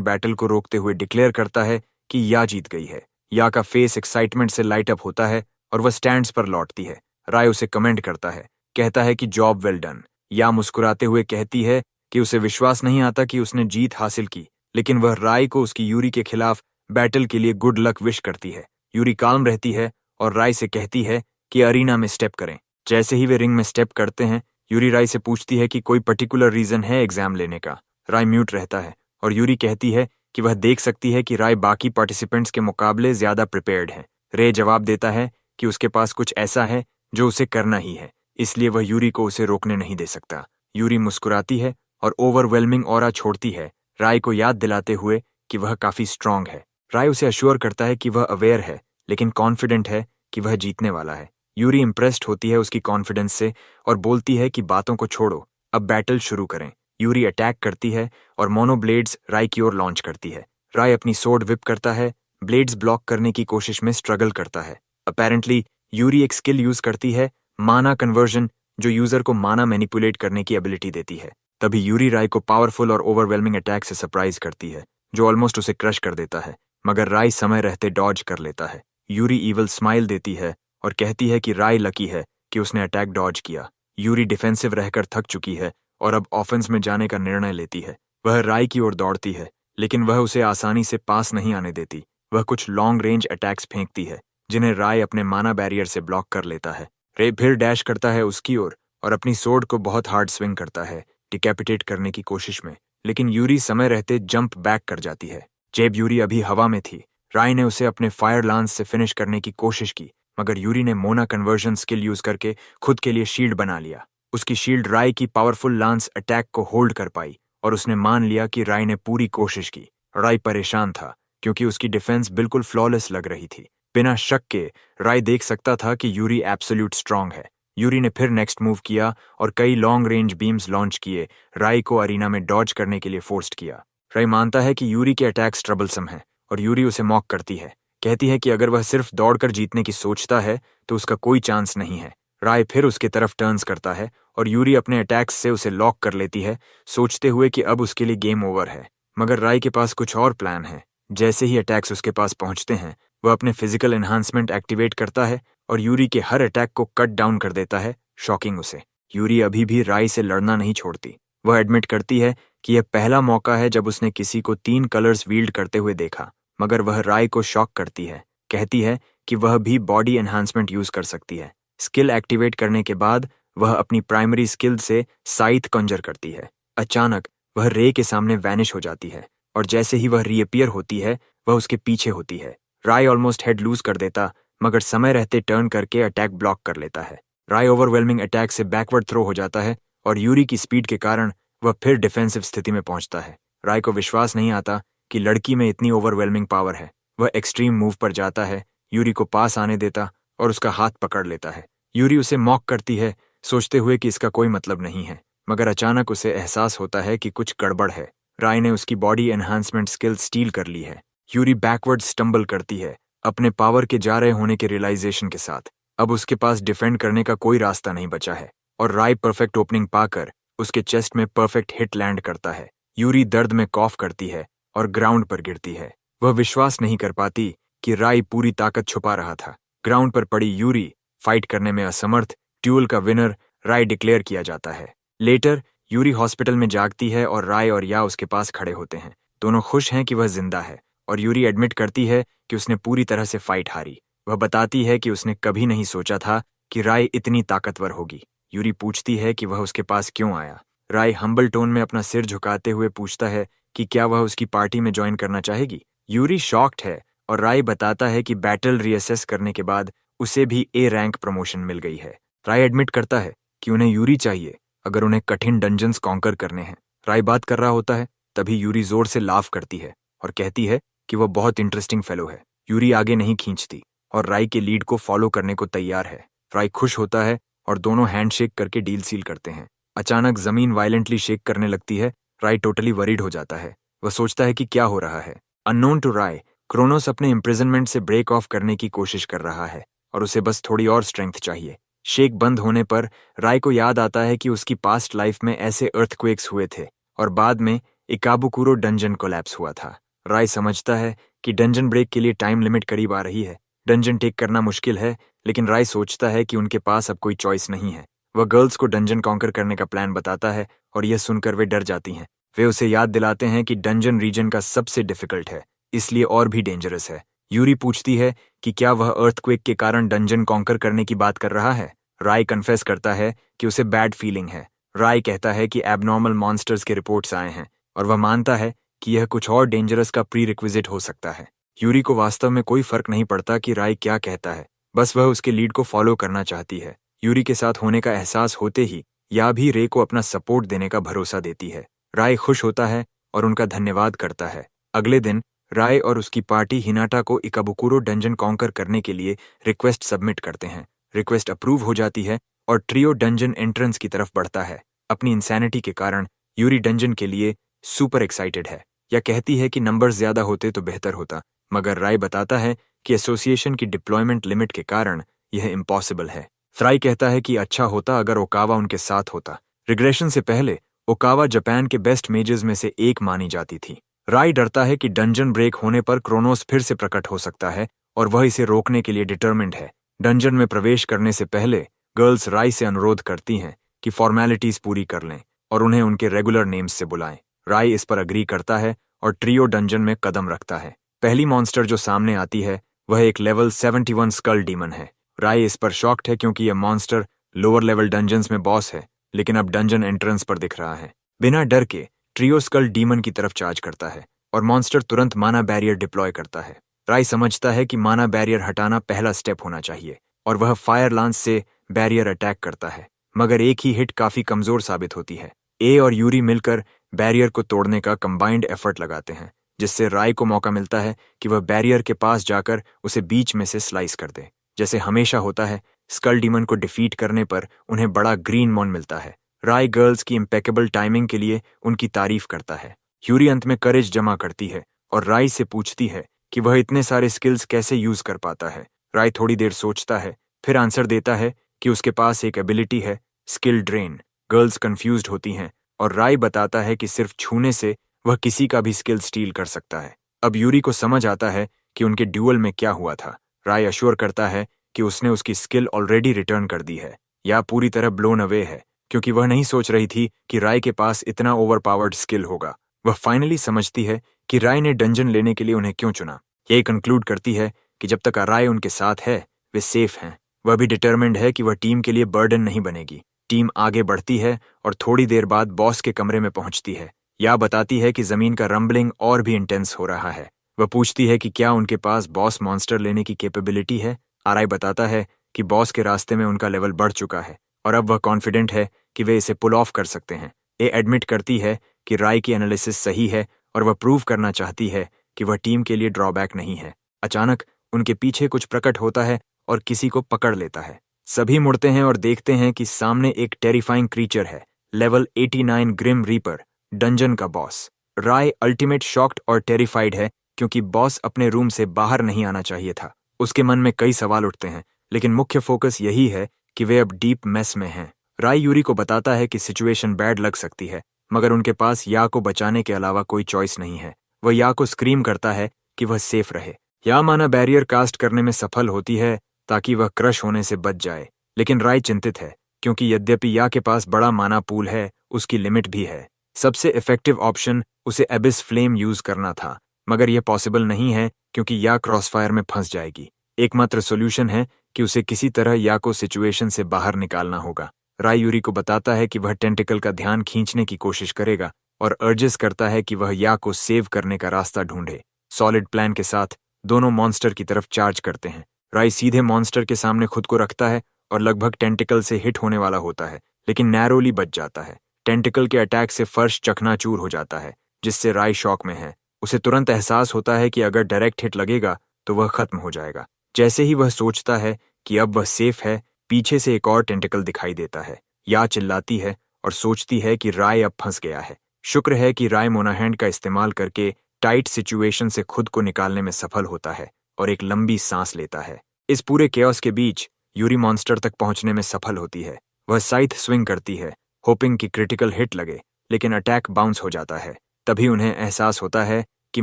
बैटल को रोकते हुए डिक्लेयर करता है कि या जीत गई है। या का फेस एक्साइटमेंट से लाइट अप होता है और वह स्टैंड्स पर लौटती है। राय उसे कमेंट करता है, कहता है कि जॉब वेल डन। या मुस्कुराते हुए कहती है कि उसे विश्वास नहीं आता कि उसने जीत हासिल की, लेकिन वह राय को उसकी यूरी के खिलाफ बैटल के लिए गुड लक विश करती है। यूरी काल्म रहती है और राय से कहती है कि अरीना में स्टेप करें। जैसे ही वे रिंग में स्टेप करते हैं, यूरी राय से पूछती है कि कोई पर्टिकुलर रीजन है एग्जाम लेने का। राय म्यूट रहता है और यूरी कहती है कि वह देख सकती है कि राय बाकी पार्टिसिपेंट्स के मुकाबले ज्यादा प्रिपेयर्ड है। रे जवाब देता है कि उसके पास कुछ ऐसा है जो उसे करना ही है, इसलिए वह यूरी को उसे रोकने नहीं दे सकता। यूरी मुस्कुराती है और ओवरवेलमिंग ऑरा छोड़ती है, राय को याद दिलाते हुए कि वह काफी स्ट्रांग है। राय उसे अश्योर करता है कि वह अवेयर है, लेकिन कॉन्फिडेंट है कि वह जीतने वाला है। यूरी इंप्रेस्ड होती है उसकी कॉन्फिडेंस से और बोलती है कि बातों को छोड़ो, अब बैटल शुरू करें। यूरी अटैक करती है और मोनो ब्लेड्स राय की ओर लॉन्च करती है। राय अपनी सोर्ड विप करता है, ब्लेड्स ब्लॉक करने की कोशिश में स्ट्रगल करता है। अपेरेंटली यूरी एक स्किल यूज करती है, माना कन्वर्जन, जो यूजर को माना मैनिपुलेट करने की एबिलिटी देती है। तभी यूरी राय को पावरफुल और ओवरवेलमिंग अटैक से सरप्राइज करती है, जो ऑलमोस्ट उसे क्रश कर देता है, मगर राय समय रहते डॉज कर लेता है। यूरी ईवल स्माइल देती है और कहती है कि राय लकी है कि उसने अटैक डॉज किया। यूरी डिफेंसिव रहकर थक चुकी है और अब ऑफेंस में जाने का निर्णय लेती है। वह राय की ओर दौड़ती है, लेकिन वह उसे आसानी से पास नहीं आने देती। वह कुछ लॉन्ग रेंज अटैक्स फेंकती है, जिन्हें राय अपने माना बैरियर से ब्लॉक कर लेता है। रे फिर डैश करता है उसकी ओर और अपनी सोर्ड को बहुत हार्ड स्विंग करता है, डिकैपिटेट करने की कोशिश में, लेकिन यूरी समय रहते जंप बैक कर जाती है। जेब यूरी अभी हवा में थी। राय ने उसे अपने फायर लांस से फिनिश करने की कोशिश की, मगर यूरी ने मोना कन्वर्जन स्किल यूज करके खुद के लिए शील्ड बना लिया। उसकी शील्ड राय की पावरफुल लांस अटैक को होल्ड कर पाई और उसने मान लिया कि राय ने पूरी कोशिश की। राय परेशान था क्योंकि उसकी डिफेंस बिल्कुल फ्लॉलेस लग रही थी। बिना शक के राय देख सकता था कि यूरी एब्सोल्यूट स्ट्रांग है। यूरी ने फिर नेक्स्ट मूव किया और कई लॉन्ग रेंज बीम्स लॉन्च किए, राय को अरीना में डॉज करने के लिए फोर्स्ड किया। राय मानता है कि यूरी के अटैक्स ट्रबलसम हैं और यूरी उसे मॉक करती है, कहती है कि अगर वह सिर्फ दौड़कर जीतने की सोचता है तो उसका कोई चांस नहीं है। राय फिर उसके तरफ टर्न्स करता है और यूरी अपने अटैक्स से उसे लॉक कर लेती है, सोचते हुए कि अब उसके लिए गेम ओवर है। मगर राय के पास कुछ और प्लान है। जैसे ही अटैक्स उसके पास पहुंचते हैं, वह अपने फिजिकल एनहांसमेंट एक्टिवेट करता है और यूरी के हर अटैक को कट डाउन कर देता है, शॉकिंग उसे। यूरी अभी भी राय से लड़ना नहीं छोड़ती। वह एडमिट करती है कि यह पहला मौका है जब उसने किसी को 3 कलर्स वील्ड करते हुए देखा, मगर वह राय को शॉक करती है, कहती है कि वह भी बॉडी एनहांसमेंट यूज कर सकती है। स्किल एक्टिवेट करने के बाद वह अपनी प्राइमरी स्किल से साइथ कॉन्जर करती है। अचानक वह रे के सामने वैनिश हो जाती है और जैसे ही वह रीअपियर होती है, वह उसके पीछे होती है। राय ऑलमोस्ट हेड लूज कर देता, मगर समय रहते टर्न करके अटैक ब्लॉक कर लेता है। राय ओवरवेलमिंग अटैक से बैकवर्ड थ्रो हो जाता है और यूरी की स्पीड के कारण वह फिर डिफेंसिव स्थिति में पहुंचता है। राय को विश्वास नहीं आता कि लड़की में इतनी ओवरवेलमिंग पावर है। वह एक्सट्रीम मूव पर जाता है, यूरी को पास आने देता और उसका हाथ पकड़ लेता है। यूरी उसे मॉक करती है, सोचते हुए कि इसका कोई मतलब नहीं है, मगर अचानक उसे एहसास होता है कि कुछ गड़बड़ है। राय ने उसकी बॉडी एनहांसमेंट स्किल स्टील कर ली है। यूरी बैकवर्ड स्टंबल करती है, अपने पावर के जा रहे होने के रियलाइजेशन के साथ। अब उसके पास डिफेंड करने का कोई रास्ता नहीं बचा है और राय परफेक्ट ओपनिंग पाकर उसके चेस्ट में परफेक्ट हिट लैंड करता है। यूरी दर्द में कॉफ करती है और ग्राउंड पर गिरती है। वह विश्वास नहीं कर पाती कि राय पूरी ताकत छुपा रहा था। ग्राउंड पर पड़ी यूरी फाइट करने में असमर्थ, ड्यूल का विनर राय डिक्लेयर किया जाता है। लेटर यूरी हॉस्पिटल में जागती है और राय और या उसके पास खड़े होते हैं। दोनों खुश हैं कि वह जिंदा है और यूरी एडमिट करती है कि उसने पूरी तरह से फाइट हारी। वह बताती है कि उसने कभी नहीं सोचा था कि राय इतनी ताकतवर होगी। यूरी पूछती है कि वह उसके पास क्यों आया। राय हम्बल टोन में अपना सिर झुकाते हुए पूछता है कि क्या वह उसकी पार्टी में ज्वाइन करना चाहेगी। यूरी शॉक्ड है और राय बताता है कि बैटल रीअसेस करने के बाद उसे भी ए रैंक प्रमोशन मिल गई है। राय एडमिट करता है कि उन्हें यूरी चाहिए अगर उन्हें कठिन डंजन्स कॉन्कर करने हैं। राय बात कर रहा होता है, तभी यूरी जोर से लाफ करती है और कहती है कि वह बहुत इंटरेस्टिंग फेलो है। यूरी आगे नहीं खींचती और राय के लीड को फॉलो करने को तैयार है। राय खुश होता है और दोनों हैंडशेक करके डील सील करते हैं। अचानक जमीन वायलेंटली शेक करने लगती है। राय टोटली वरीड हो जाता है। वह सोचता है कि क्या हो रहा है। अननोन टू राय, क्रोनोस अपने इम्प्रिजनमेंट से ब्रेक ऑफ करने की कोशिश कर रहा है। और उसे बस थोड़ी और स्ट्रेंथ चाहिए। शेक बंद होने पर राय को याद आता है कि उसकी पास्ट लाइफ में ऐसे अर्थक्वेक्स हुए थे और बाद में इकाबुकुरो डंजन कोलैप्स हुआ था। राय समझता है कि डंजन ब्रेक के लिए टाइम लिमिट करीब आ रही है। डंजन टेक करना मुश्किल है, लेकिन राय सोचता है कि उनके पास अब कोई चॉइस नहीं है। वह गर्ल्स को डंजन कॉन्कर करने का प्लान बताता है और यह सुनकर वे डर जाती हैं। वे उसे याद दिलाते हैं कि डंजन रीजन का सबसे डिफिकल्ट है, इसलिए और भी डेंजरस है। यूरी पूछती है कि क्या वह अर्थक्वेक के कारण डंजन कॉन्कर करने की बात कर रहा है। राय कन्फेस करता है कि उसे बैड फीलिंग है। राय कहता है कि एबनॉर्मल मॉन्स्टर्स के रिपोर्ट्स आए हैं और वह मानता है कि यह कुछ और डेंजरस का प्री रिक्विजिट हो सकता है। यूरी को वास्तव में कोई फर्क नहीं पड़ता कि राय क्या कहता है, बस वह उसके लीड को फॉलो करना चाहती है। यूरी के साथ होने का एहसास होते ही या भी रे को अपना सपोर्ट देने का भरोसा देती है। राय खुश होता है और उनका धन्यवाद करता है। अगले दिन राय और उसकी पार्टी हिनाटा को इकाबुकुरो डंजन कॉन्कर करने के लिए रिक्वेस्ट सबमिट करते हैं। रिक्वेस्ट अप्रूव हो जाती है और ट्रियो डंजन एंट्रेंस की तरफ बढ़ता है। अपनी इंसैनिटी के कारण यूरी डंजन के लिए सुपर एक्साइटेड है। यह कहती है कि नंबर्स ज्यादा होते तो बेहतर होता, मगर राय बताता है कि एसोसिएशन की डिप्लॉयमेंट लिमिट के कारण यह इम्पॉसिबल है। राय कहता है कि अच्छा होता अगर ओकावा उनके साथ होता। रिग्रेशन से पहले ओकावा जापान के बेस्ट मेजर्स में से एक मानी जाती थी। राय डरता है कि डंजन ब्रेक होने पर क्रोनोस फिर से प्रकट हो सकता है और वह इसे रोकने के लिए डिटर्मिन्ड है। डंजन में प्रवेश करने से पहले गर्ल्स राय से अनुरोध करती हैं कि फॉर्मेलिटीज पूरी कर लें और उन्हें उनके रेगुलर नेम्स से बुलाएं। राय इस पर अग्री करता है और ट्रियो डंजन में कदम रखता है। पहली मॉन्स्टर जो सामने आती है वह एक लेवल 71 स्कल डीमन है। राय इस पर शॉक्ड है क्योंकि यह मॉन्स्टर लोअर लेवल डंजन्स में बॉस है, लेकिन अब डंजन एंट्रेंस पर दिख रहा है। बिना डर के ट्रियो स्कल डीमन की तरफ चार्ज करता है और मॉन्स्टर तुरंत माना बैरियर डिप्लॉय करता है। राय समझता है कि माना बैरियर हटाना पहला स्टेप होना चाहिए और वह फायर लांस से बैरियर अटैक करता है, मगर एक ही हिट काफी कमजोर साबित होती है। ए और यूरी मिलकर बैरियर को तोड़ने का कंबाइंड एफर्ट लगाते हैं, जिससे राय को मौका मिलता है कि वह बैरियर के पास जाकर उसे बीच में से स्लाइस कर दे। जैसे हमेशा होता है, स्कल डीमन को डिफीट करने पर उन्हें बड़ा ग्रीन मॉन मिलता है। राय गर्ल्स की इम्पेकेबल टाइमिंग के लिए उनकी तारीफ करता है। यूरी अंत में करेज जमा करती है और राय से पूछती है कि वह इतने सारे स्किल्स कैसे यूज कर पाता है। राय थोड़ी देर सोचता है, फिर आंसर देता है कि उसके पास एक एबिलिटी है, स्किल ड्रेन। गर्ल्स कंफ्यूज्ड होती हैं और राय बताता है कि सिर्फ छूने से वह किसी का भी स्किल स्टील कर सकता है। अब यूरी को समझ आता है कि उनके ड्यूअल में क्या हुआ था। राय अश्योर करता है कि उसने उसकी स्किल ऑलरेडी रिटर्न कर दी है या पूरी तरह ब्लोन अवे है, क्योंकि वह नहीं सोच रही थी कि राय के पास इतना ओवरपावर्ड स्किल होगा। वह फाइनली समझती है कि राय ने डंजन लेने के लिए उन्हें क्यों चुना। यही कंक्लूड करती है कि जब तक राय उनके साथ है वे सेफ हैं। वह भी डिटर्मिन्ड है कि वह टीम के लिए बर्डन नहीं बनेगी। टीम आगे बढ़ती है और थोड़ी देर बाद बॉस के कमरे में पहुंचती है। यह बताती है कि जमीन का रंबलिंग और भी इंटेंस हो रहा है। वह पूछती है कि क्या उनके पास बॉस मॉन्स्टर लेने की कैपेबिलिटी है। राय बताता है कि बॉस के रास्ते में उनका लेवल बढ़ चुका है और अब वह कॉन्फिडेंट है कि वे इसे पुल ऑफ कर सकते हैं। ए एडमिट करती है कि राय की एनालिसिस सही है और वह प्रूव करना चाहती है कि वह टीम के लिए ड्रॉबैक नहीं है। अचानक उनके पीछे कुछ प्रकट होता है और किसी को पकड़ लेता है। सभी मुड़ते हैं और देखते हैं कि सामने एक टेरिफाइंग क्रीचर है, लेवल 89 ग्रिम रीपर, डंजन का बॉस। राय अल्टीमेट शॉक्ड और टेरिफाइड है क्योंकि बॉस अपने रूम से बाहर नहीं आना चाहिए था। उसके मन में कई सवाल उठते हैं, लेकिन मुख्य फोकस यही है कि वे अब डीप मेस में हैं। राय यूरी को बताता है कि सिचुएशन बैड लग सकती है, मगर उनके पास या को बचाने के अलावा कोई चॉइस नहीं है। वह या को स्क्रीम करता है कि वह सेफ रहे। या माना बैरियर कास्ट करने में सफल होती है ताकि वह क्रश होने से बच जाए, लेकिन राय चिंतित है क्योंकि यद्यपि या के पास बड़ा माना पूल है, उसकी लिमिट भी है। सबसे इफेक्टिव ऑप्शन उसे एबिस फ्लेम यूज करना था, मगर यह पॉसिबल नहीं है क्योंकि या क्रॉसफायर में फंस जाएगी। एकमात्र सोल्यूशन है कि उसे किसी तरह या को सिचुएशन से बाहर निकालना होगा। राय यूरी को बताता है कि वह टेंटिकल का ध्यान खींचने की कोशिश करेगा और अर्जेस करता है कि वह या को सेव करने का रास्ता ढूंढे। सॉलिड प्लान के साथ दोनों मॉन्स्टर की तरफ चार्ज करते हैं। राय सीधे मॉन्स्टर के सामने खुद को रखता है और लगभग टेंटिकल से हिट होने वाला होता है, लेकिन नैरोली बच जाता है। टेंटिकल के अटैक से फर्श चकनाचूर हो जाता है, जिससे राय शॉक में है। उसे तुरंत एहसास होता है कि अगर डायरेक्ट हिट लगेगा तो वह खत्म हो जाएगा। जैसे ही वह सोचता है कि अब वह सेफ है, पीछे से एक और टेंटिकल दिखाई देता है। या चिल्लाती है और सोचती है कि राय अब फंस गया है। शुक्र है कि राय मोनाहैंड का इस्तेमाल करके टाइट सिचुएशन से खुद को निकालने में सफल होता है और एक लंबी सांस लेता है। इस पूरे केओस के बीच यूरी मॉन्स्टर तक पहुंचने में सफल होती है। वह साइथ स्विंग करती है, होपिंग कि क्रिटिकल हिट लगे, लेकिन अटैक बाउंस हो जाता है। तभी उन्हें एहसास होता है कि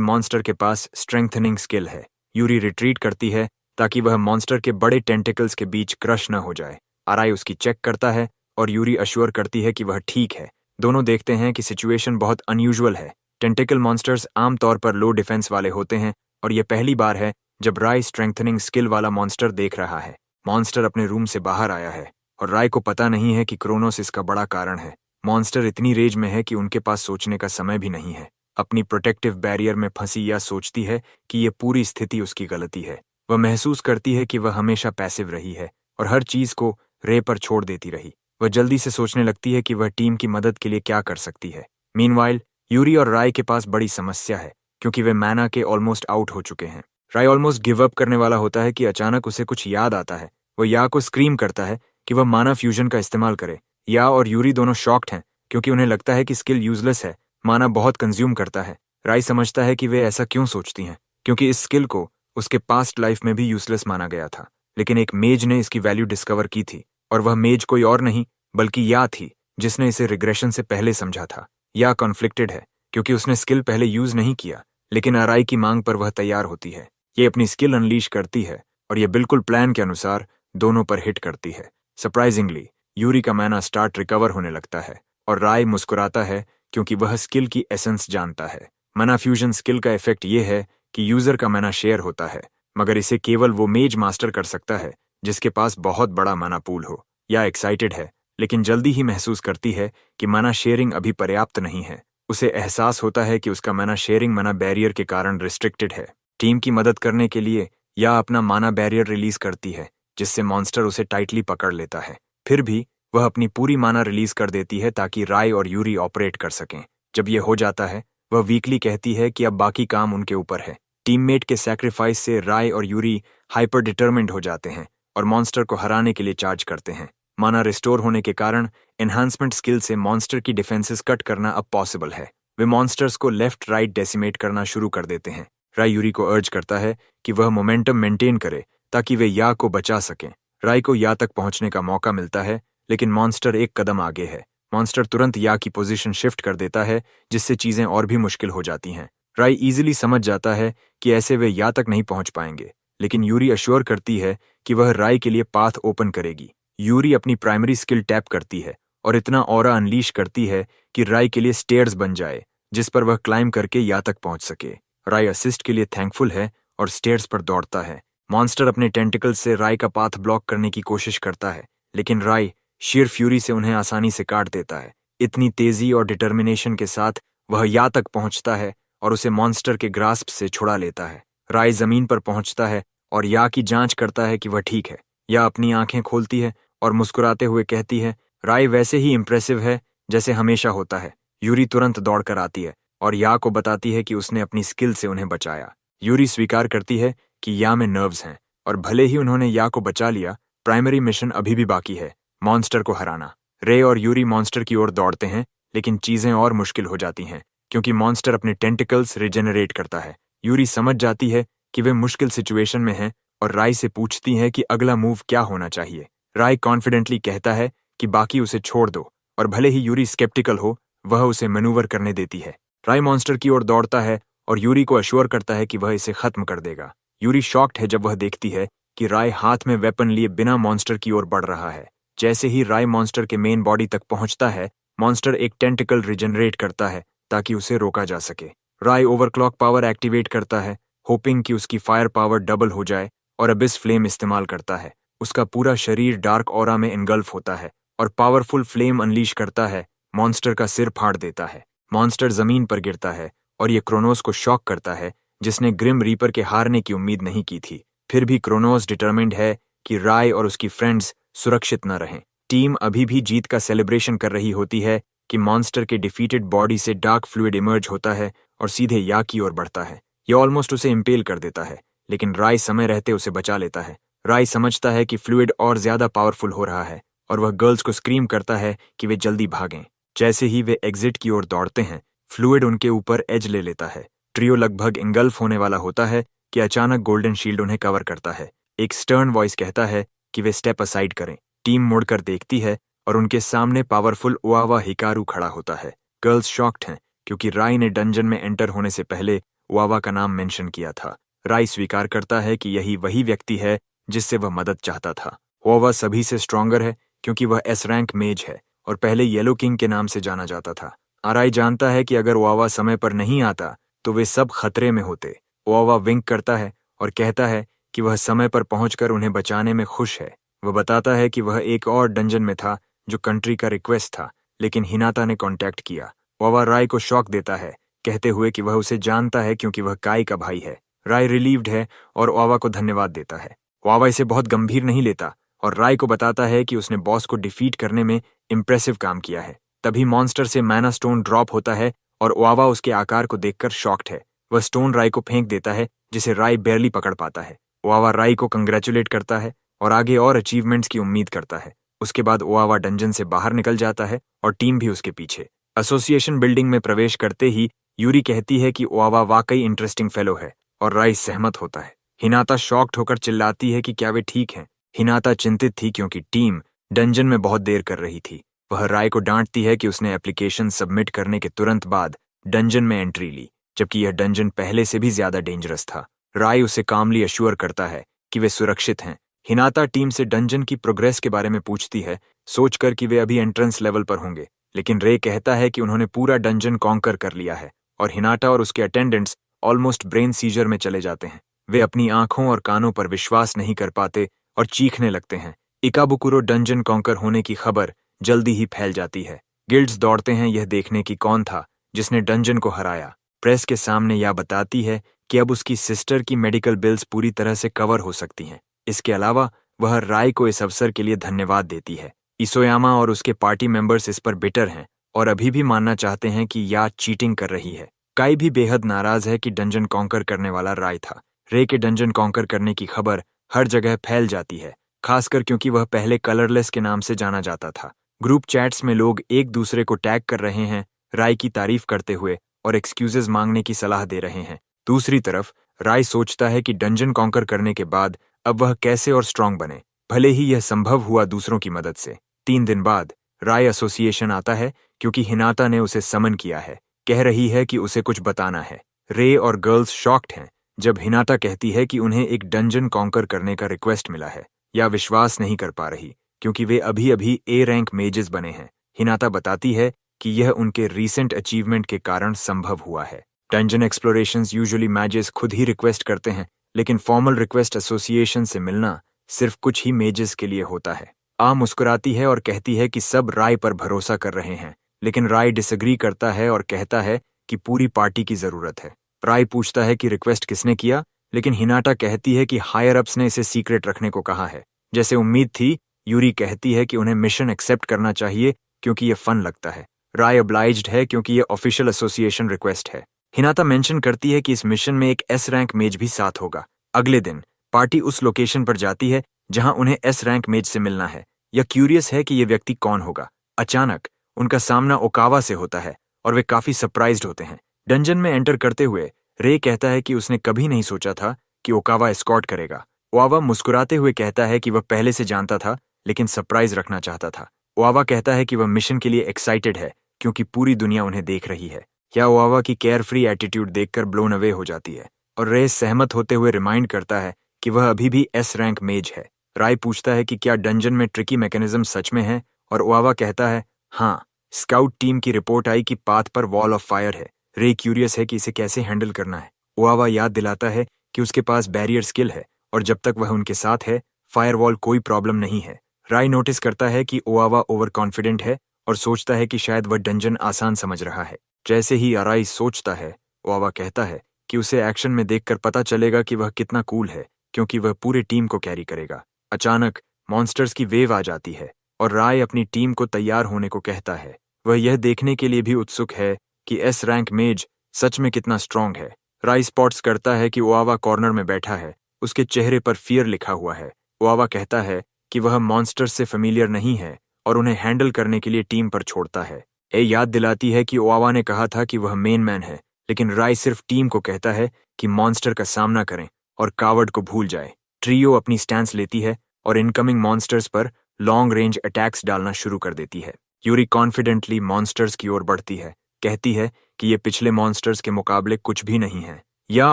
मॉन्स्टर के पास स्ट्रेंथनिंग स्किल है। यूरी रिट्रीट करती है ताकि वह मॉन्स्टर के बड़े टेंटिकल्स के बीच क्रश न हो जाए। आराई उसकी चेक करता है और यूरी अश्योर करती है कि वह ठीक है। दोनों देखते हैं कि सिचुएशन बहुत अनयूजुअल है। टेंटिकल मॉन्स्टर्स आमतौर पर लो डिफेंस वाले होते हैं और यह पहली बार है जब राय स्ट्रेंथनिंग स्किल वाला मॉन्स्टर देख रहा है। मॉन्स्टर अपने रूम से बाहर आया है और राय को पता नहीं है कि क्रोनोस इसका बड़ा कारण है। मॉन्स्टर इतनी रेज में है कि उनके पास सोचने का समय भी नहीं है। अपनी प्रोटेक्टिव बैरियर में फंसी या सोचती है कि यह पूरी स्थिति उसकी गलती है। वह महसूस करती है कि वह हमेशा पैसिव रही है और हर चीज को रे पर छोड़ देती रही। वह जल्दी से सोचने लगती है कि वह टीम की मदद के लिए क्या कर सकती है। मीनवाइल यूरी और राय के पास बड़ी समस्या है क्योंकि वे मैना के ऑलमोस्ट आउट हो चुके हैं। राय ऑलमोस्ट गिव अप करने वाला होता है कि अचानक उसे कुछ याद आता है। वह या को स्क्रीम करता है कि वह माना फ्यूजन का इस्तेमाल करे। या और यूरी दोनों शॉक्ड हैं क्योंकि उन्हें लगता है कि स्किल यूजलेस है। माना बहुत कंज्यूम करता है। राय समझता है कि वे ऐसा क्यों सोचती हैं क्योंकि इस स्किल को उसके पास्ट लाइफ में भी यूजलेस माना गया था, लेकिन एक मेज ने इसकी वैल्यू डिस्कवर की थी और वह मेज कोई और नहीं बल्कि या थी जिसने इसे रिग्रेशन से पहले समझा था। या कॉन्फ्लिक्टेड है क्योंकि उसने स्किल पहले यूज नहीं किया, लेकिन आराई की मांग पर वह तैयार होती है। ये अपनी स्किल अनलीश करती है और यह बिल्कुल प्लान के अनुसार दोनों पर हिट करती है। सरप्राइजिंगली यूरी का मैना स्टार्ट रिकवर होने लगता है और राय मुस्कुराता है क्योंकि वह स्किल की एसेंस जानता है। मैना फ्यूजन स्किल का इफेक्ट यह है कि यूजर का मैना शेयर होता है, मगर इसे केवल वो मेज मास्टर कर सकता है जिसके पास बहुत बड़ा मैना पूल हो। या एक्साइटेड है, लेकिन जल्दी ही महसूस करती है कि मैना शेयरिंग अभी पर्याप्त नहीं है। उसे एहसास होता है कि उसका मैना शेयरिंग मैना बैरियर के कारण रिस्ट्रिक्टेड है। टीम की मदद करने के लिए या अपना माना बैरियर रिलीज करती है जिससे मॉन्स्टर उसे टाइटली पकड़ लेता है। फिर भी वह अपनी पूरी माना रिलीज कर देती है ताकि राय और यूरी ऑपरेट कर सकें। जब यह हो जाता है वह वीकली कहती है कि अब बाकी काम उनके ऊपर है। टीममेट के सैक्रिफाइस से राय और यूरी हाइपर डिटरमिन्ड हो जाते हैं और मॉन्स्टर को हराने के लिए चार्ज करते हैं। माना रिस्टोर होने के कारण एनहांसमेंट स्किल से मॉन्स्टर की डिफेंसेस कट करना अब पॉसिबल है। वे मॉन्स्टर्स को लेफ्ट राइट डेसिमेट करना शुरू कर देते हैं। राय यूरी को अर्ज करता है कि वह मोमेंटम मेंटेन करे ताकि वे या को बचा सकें। राय को या तक पहुंचने का मौका मिलता है, लेकिन मॉन्स्टर एक कदम आगे है। मॉन्स्टर तुरंत या की पोजीशन शिफ्ट कर देता है जिससे चीजें और भी मुश्किल हो जाती हैं। राय इजीली समझ जाता है कि ऐसे वे या तक नहीं पहुंच पाएंगे, लेकिन यूरी अश्योर करती है कि वह राय के लिए पाथ ओपन करेगी। यूरी अपनी प्राइमरी स्किल टैप करती है और इतना ऑरा अनलीश करती है कि राय के लिए स्टेयर्स बन जाए जिस पर वह क्लाइम करके या तक पहुंच सके। राय असिस्ट के लिए थैंकफुल है और स्टेयर्स पर दौड़ता है। मॉन्स्टर अपने टेंटिकल्स से राय का पाथ ब्लॉक करने की कोशिश करता है, लेकिन राय शेयर फ्यूरी से उन्हें आसानी से काट देता है। इतनी तेजी और डिटर्मिनेशन के साथ वह या तक पहुंचता है और उसे मॉन्स्टर के ग्रास्प से छुड़ा लेता है। राय जमीन पर पहुंचता है और या की जांच करता है कि वह ठीक है। या अपनी आंखें खोलती है और मुस्कुराते हुए कहती है, राय वैसे ही इंप्रेसिव है जैसे हमेशा होता है। यूरी तुरंत दौड़कर आती है और या को बताती है कि उसने अपनी स्किल से उन्हें बचाया। यूरी स्वीकार करती है कि या में नर्व्स हैं और भले ही उन्होंने या को बचा लिया, प्राइमरी मिशन अभी भी बाकी है, मॉन्स्टर को हराना। रे और यूरी मॉन्स्टर की ओर दौड़ते हैं, लेकिन चीजें और मुश्किल हो जाती हैं क्योंकि मॉन्स्टर अपने टेंटिकल्स रिजेनरेट करता है। यूरी समझ जाती है कि वे मुश्किल सिचुएशन में हैं और राय से पूछती है कि अगला मूव क्या होना चाहिए। राय कॉन्फिडेंटली कहता है कि बाकी उसे छोड़ दो और भले ही यूरी स्केप्टिकल हो, वह उसे मैनूवर करने देती है। राय मॉन्स्टर की ओर दौड़ता है और यूरी को अश्योर करता है कि वह इसे खत्म कर देगा। यूरी शॉक्ड है जब वह देखती है कि राय हाथ में वेपन लिए बिना मॉन्स्टर की ओर बढ़ रहा है। जैसे ही राय मॉन्स्टर के मेन बॉडी तक पहुंचता है, मॉन्स्टर एक टेंटिकल रिजेनरेट करता है ताकि उसे रोका जा सके। राय ओवरक्लॉक पावर एक्टिवेट करता है, होपिंग कि उसकी फायर पावर डबल हो जाए, और अबिस फ्लेम इस्तेमाल करता है। उसका पूरा शरीर डार्क ऑरा में इनगल्फ होता है और पावरफुल फ्लेम अनलीश करता है, मॉन्स्टर का सिर फाड़ देता है। मॉन्स्टर जमीन पर गिरता है और ये क्रोनोस को शॉक करता है जिसने ग्रिम रीपर के हारने की उम्मीद नहीं की थी। फिर भी क्रोनोस डिटरमिन्ड है कि राय और उसकी फ्रेंड्स सुरक्षित न रहें। टीम अभी भी जीत का सेलिब्रेशन कर रही होती है कि मॉन्स्टर के डिफीटेड बॉडी से डार्क फ्लूइड इमर्ज होता है और सीधे या की ओर बढ़ता है। यह ऑलमोस्ट उसे इम्पेल कर देता है, लेकिन राय समय रहते उसे बचा लेता है। राय समझता है कि फ्लूइड और ज्यादा पावरफुल हो रहा है और वह गर्ल्स को स्क्रीम करता है कि वे जल्दी भागें। जैसे ही वे एग्जिट की ओर दौड़ते हैं, फ्लूइड उनके ऊपर एज ले लेता है। ट्रियो लगभग इंगल्फ होने वाला होता है कि अचानक गोल्डन शील्ड उन्हें कवर करता है। एक स्टर्न वॉइस कहता है कि वे स्टेप असाइड करें। टीम मुड़कर देखती है और उनके सामने पावरफुल ओआवा हिकारू खड़ा होता है। गर्ल्स शॉक्ड हैं क्योंकि राय ने डंजन में एंटर होने से पहले ओआवा का नाम मेंशन किया था। राय स्वीकार करता है कि यही वही व्यक्ति है जिससे वह मदद चाहता था। ओआवा सभी से स्ट्रॉन्गर है क्योंकि वह एस रैंक मेज है और पहले येलो किंग के नाम से जाना जाता था। राय जानता है कि अगर ओआवा समय पर नहीं आता तो वे सब खतरे में होते। ओआवा विंक करता है और कहता है कि वह समय पर पहुंचकर उन्हें बचाने में खुश है। वह बताता है कि वह एक और डंजन में था जो कंट्री का रिक्वेस्ट था, लेकिन हिनाता ने कांटेक्ट किया। ओआवा राय को शॉक देता है, कहते हुए कि वह उसे जानता है क्योंकि वह काई का भाई है। राय रिलीव्ड है और ओआवा को धन्यवाद देता है। ओआवा इसे बहुत गंभीर नहीं लेता और राय को बताता है कि उसने बॉस को डिफीट करने में इंप्रेसिव काम किया है। तभी मॉन्स्टर से मैना स्टोन ड्रॉप होता है और ओआवा उसके आकार को देखकर शॉक्ड है। वह स्टोन राय को फेंक देता है जिसे राय बेरली पकड़ पाता है। ओआवा राय को कंग्रेचुलेट करता है और आगे और अचीवमेंट्स की उम्मीद करता है। उसके बाद ओआवा डंजन से बाहर निकल जाता है और टीम भी उसके पीछे। एसोसिएशन बिल्डिंग में प्रवेश करते ही यूरी कहती है कि ओआवा वाकई इंटरेस्टिंग फेलो है और राय सहमत होता है। हिनाता शॉक्ड होकर चिल्लाती है कि क्या वे ठीक हैं। हिनाता चिंतित थी क्योंकि टीम डंजन में बहुत देर कर रही थी। वह राय को डांटती है कि उसने एप्लीकेशन सबमिट करने के तुरंत बाद डंजन में एंट्री ली, जबकि यह डंजन पहले से भी ज्यादा डेंजरस था। राय उसे कामली अश्योर करता है कि वे सुरक्षित हैं। हिनाता टीम से डंजन की प्रोग्रेस के बारे में पूछती है, सोचकर कि वे अभी एंट्रेंस लेवल पर होंगे, लेकिन रे कहता है कि उन्होंने पूरा डंजन कॉन्कर कर लिया है और हिनाटा और उसके अटेंडेंट्स ऑलमोस्ट ब्रेन सीजर में चले जाते हैं। वे अपनी आंखों और कानों पर विश्वास नहीं कर पाते और चीखने लगते हैं। इकाबुकुरो डंजन कॉन्कर होने की खबर जल्दी ही फैल जाती है। गिल्ड्स दौड़ते हैं यह देखने की कौन था जिसने डंजन को हराया। प्रेस के सामने यह बताती है कि अब उसकी सिस्टर की मेडिकल बिल्स पूरी तरह से कवर हो सकती हैं। इसके अलावा वह राय को इस अवसर के लिए धन्यवाद देती है। इसोयामा और उसके पार्टी मेंबर्स इस पर बिटर हैं और अभी भी मानना चाहते हैं कि याद चीटिंग कर रही है। काई भी बेहद नाराज है कि डंजन कॉन्कर करने वाला राय था। रे के डंजन कॉन्कर करने की खबर हर जगह फैल जाती है, खासकर क्योंकि वह पहले कलरलेस के नाम से जाना जाता था। ग्रुप चैट्स में लोग एक दूसरे को टैग कर रहे हैं, राय की तारीफ करते हुए और एक्सक्यूजेज मांगने की सलाह दे रहे हैं। दूसरी तरफ राय सोचता है कि डंजन कॉन्कर करने के बाद अब वह कैसे और स्ट्रांग बने, भले ही यह संभव हुआ दूसरों की मदद से। 3 दिन बाद राय एसोसिएशन आता है क्योंकि हिनाता ने उसे समन किया है, कह रही है कि उसे कुछ बताना है। रे और गर्ल्स शॉक्ड हैं जब हिनाता कहती है कि उन्हें एक डंजन कॉन्कर करने का रिक्वेस्ट मिला है, या विश्वास नहीं कर पा रही क्योंकि वे अभी अभी ए रैंक मेजेस बने हैं। हिनाता बताती है कि यह उनके रीसेंट अचीवमेंट के कारण संभव हुआ है। डंजन एक्सप्लोरेशंस यूजुअली मैजेस खुद ही रिक्वेस्ट करते हैं, लेकिन फॉर्मल रिक्वेस्ट एसोसिएशन से मिलना सिर्फ कुछ ही मेजेस के लिए होता है। मुस्कुराती है और कहती है कि सब राय पर भरोसा कर रहे हैं, लेकिन राय डिसएग्री करता है और कहता है कि पूरी पार्टी की जरूरत है। राय पूछता है कि रिक्वेस्ट किसने किया, लेकिन हिनाटा कहती है कि हायर अप्स ने इसे सीक्रेट रखने को कहा है। जैसे उम्मीद थी, यूरी कहती है कि उन्हें मिशन एक्सेप्ट करना चाहिए क्योंकि यह फन लगता है। राय ऑब्लाइज्ड है क्योंकि यह ऑफिशियल एसोसिएशन रिक्वेस्ट है। हिनाता मेंशन करती है कि इस मिशन में एक एस रैंक मेज भी साथ होगा। अगले दिन पार्टी उस लोकेशन पर जाती है जहां उन्हें एस रैंक मेज से मिलना है। यह क्यूरियस है कि यह व्यक्ति कौन होगा। अचानक उनका सामना ओकावा से होता है और वे काफी सरप्राइज्ड होते हैं। डंजन में एंटर करते हुए रे कहता है कि उसने कभी नहीं सोचा था कि ओकावा एस्कॉर्ट करेगा। ओआवा मुस्कुराते हुए कहता है कि वह पहले से जानता था, लेकिन सरप्राइज रखना चाहता था। ओआवा कहता है कि वह मिशन के लिए एक्साइटेड है क्योंकि पूरी दुनिया उन्हें देख रही है। क्या ओआवा की केयर फ्री एटीट्यूड देखकर ब्लोन अवे हो जाती है और रे सहमत होते हुए रिमाइंड करता है कि वह अभी भी एस रैंक मेज है। राय पूछता है कि क्या डंजन में ट्रिकी मैकेनिज्म सच में है और ओआवा कहता है हाँ, स्काउट टीम की रिपोर्ट आई कि पाथ पर वॉल ऑफ फायर है। रे क्यूरियस है कि इसे कैसे हैंडल करना है। ओआवा याद दिलाता है कि उसके पास बैरियर स्किल है और जब तक वह उनके साथ है, फायरवॉल कोई प्रॉब्लम नहीं है। राय नोटिस करता है कि ओआवा ओवर कॉन्फिडेंट है और सोचता है कि शायद वह डंजन आसान समझ रहा है। जैसे ही राय सोचता है, ओआवा कहता है कि उसे एक्शन में देखकर पता चलेगा कि वह कितना कूल है, क्योंकि वह पूरे टीम को कैरी करेगा। अचानक मॉन्स्टर्स की वेव आ जाती है और राय अपनी टीम को तैयार होने को कहता है। वह यह देखने के लिए भी उत्सुक है कि एस रैंक मेज सच में कितना स्ट्रांग है। राय स्पॉट्स करता है कि ओआवा कॉर्नर में बैठा है, उसके चेहरे पर फियर लिखा हुआ है। ओआवा कहता है कि वह मॉन्स्टर्स से फेमिलियर नहीं है और उन्हें हैंडल करने के लिए टीम पर छोड़ता है। ए याद दिलाती है कि ओआवा ने कहा था कि वह मेन मैन है, लेकिन राय सिर्फ टीम को कहता है कि मॉन्स्टर का सामना करें और कावर्ड को भूल जाए। ट्रियो अपनी स्टैंस लेती है और इनकमिंग मॉन्स्टर्स पर लॉन्ग रेंज अटैक्स डालना शुरू कर देती है। यूरी कॉन्फिडेंटली मॉन्स्टर्स की ओर बढ़ती है, कहती है कि ये पिछले मॉन्स्टर्स के मुकाबले कुछ भी नहीं है। या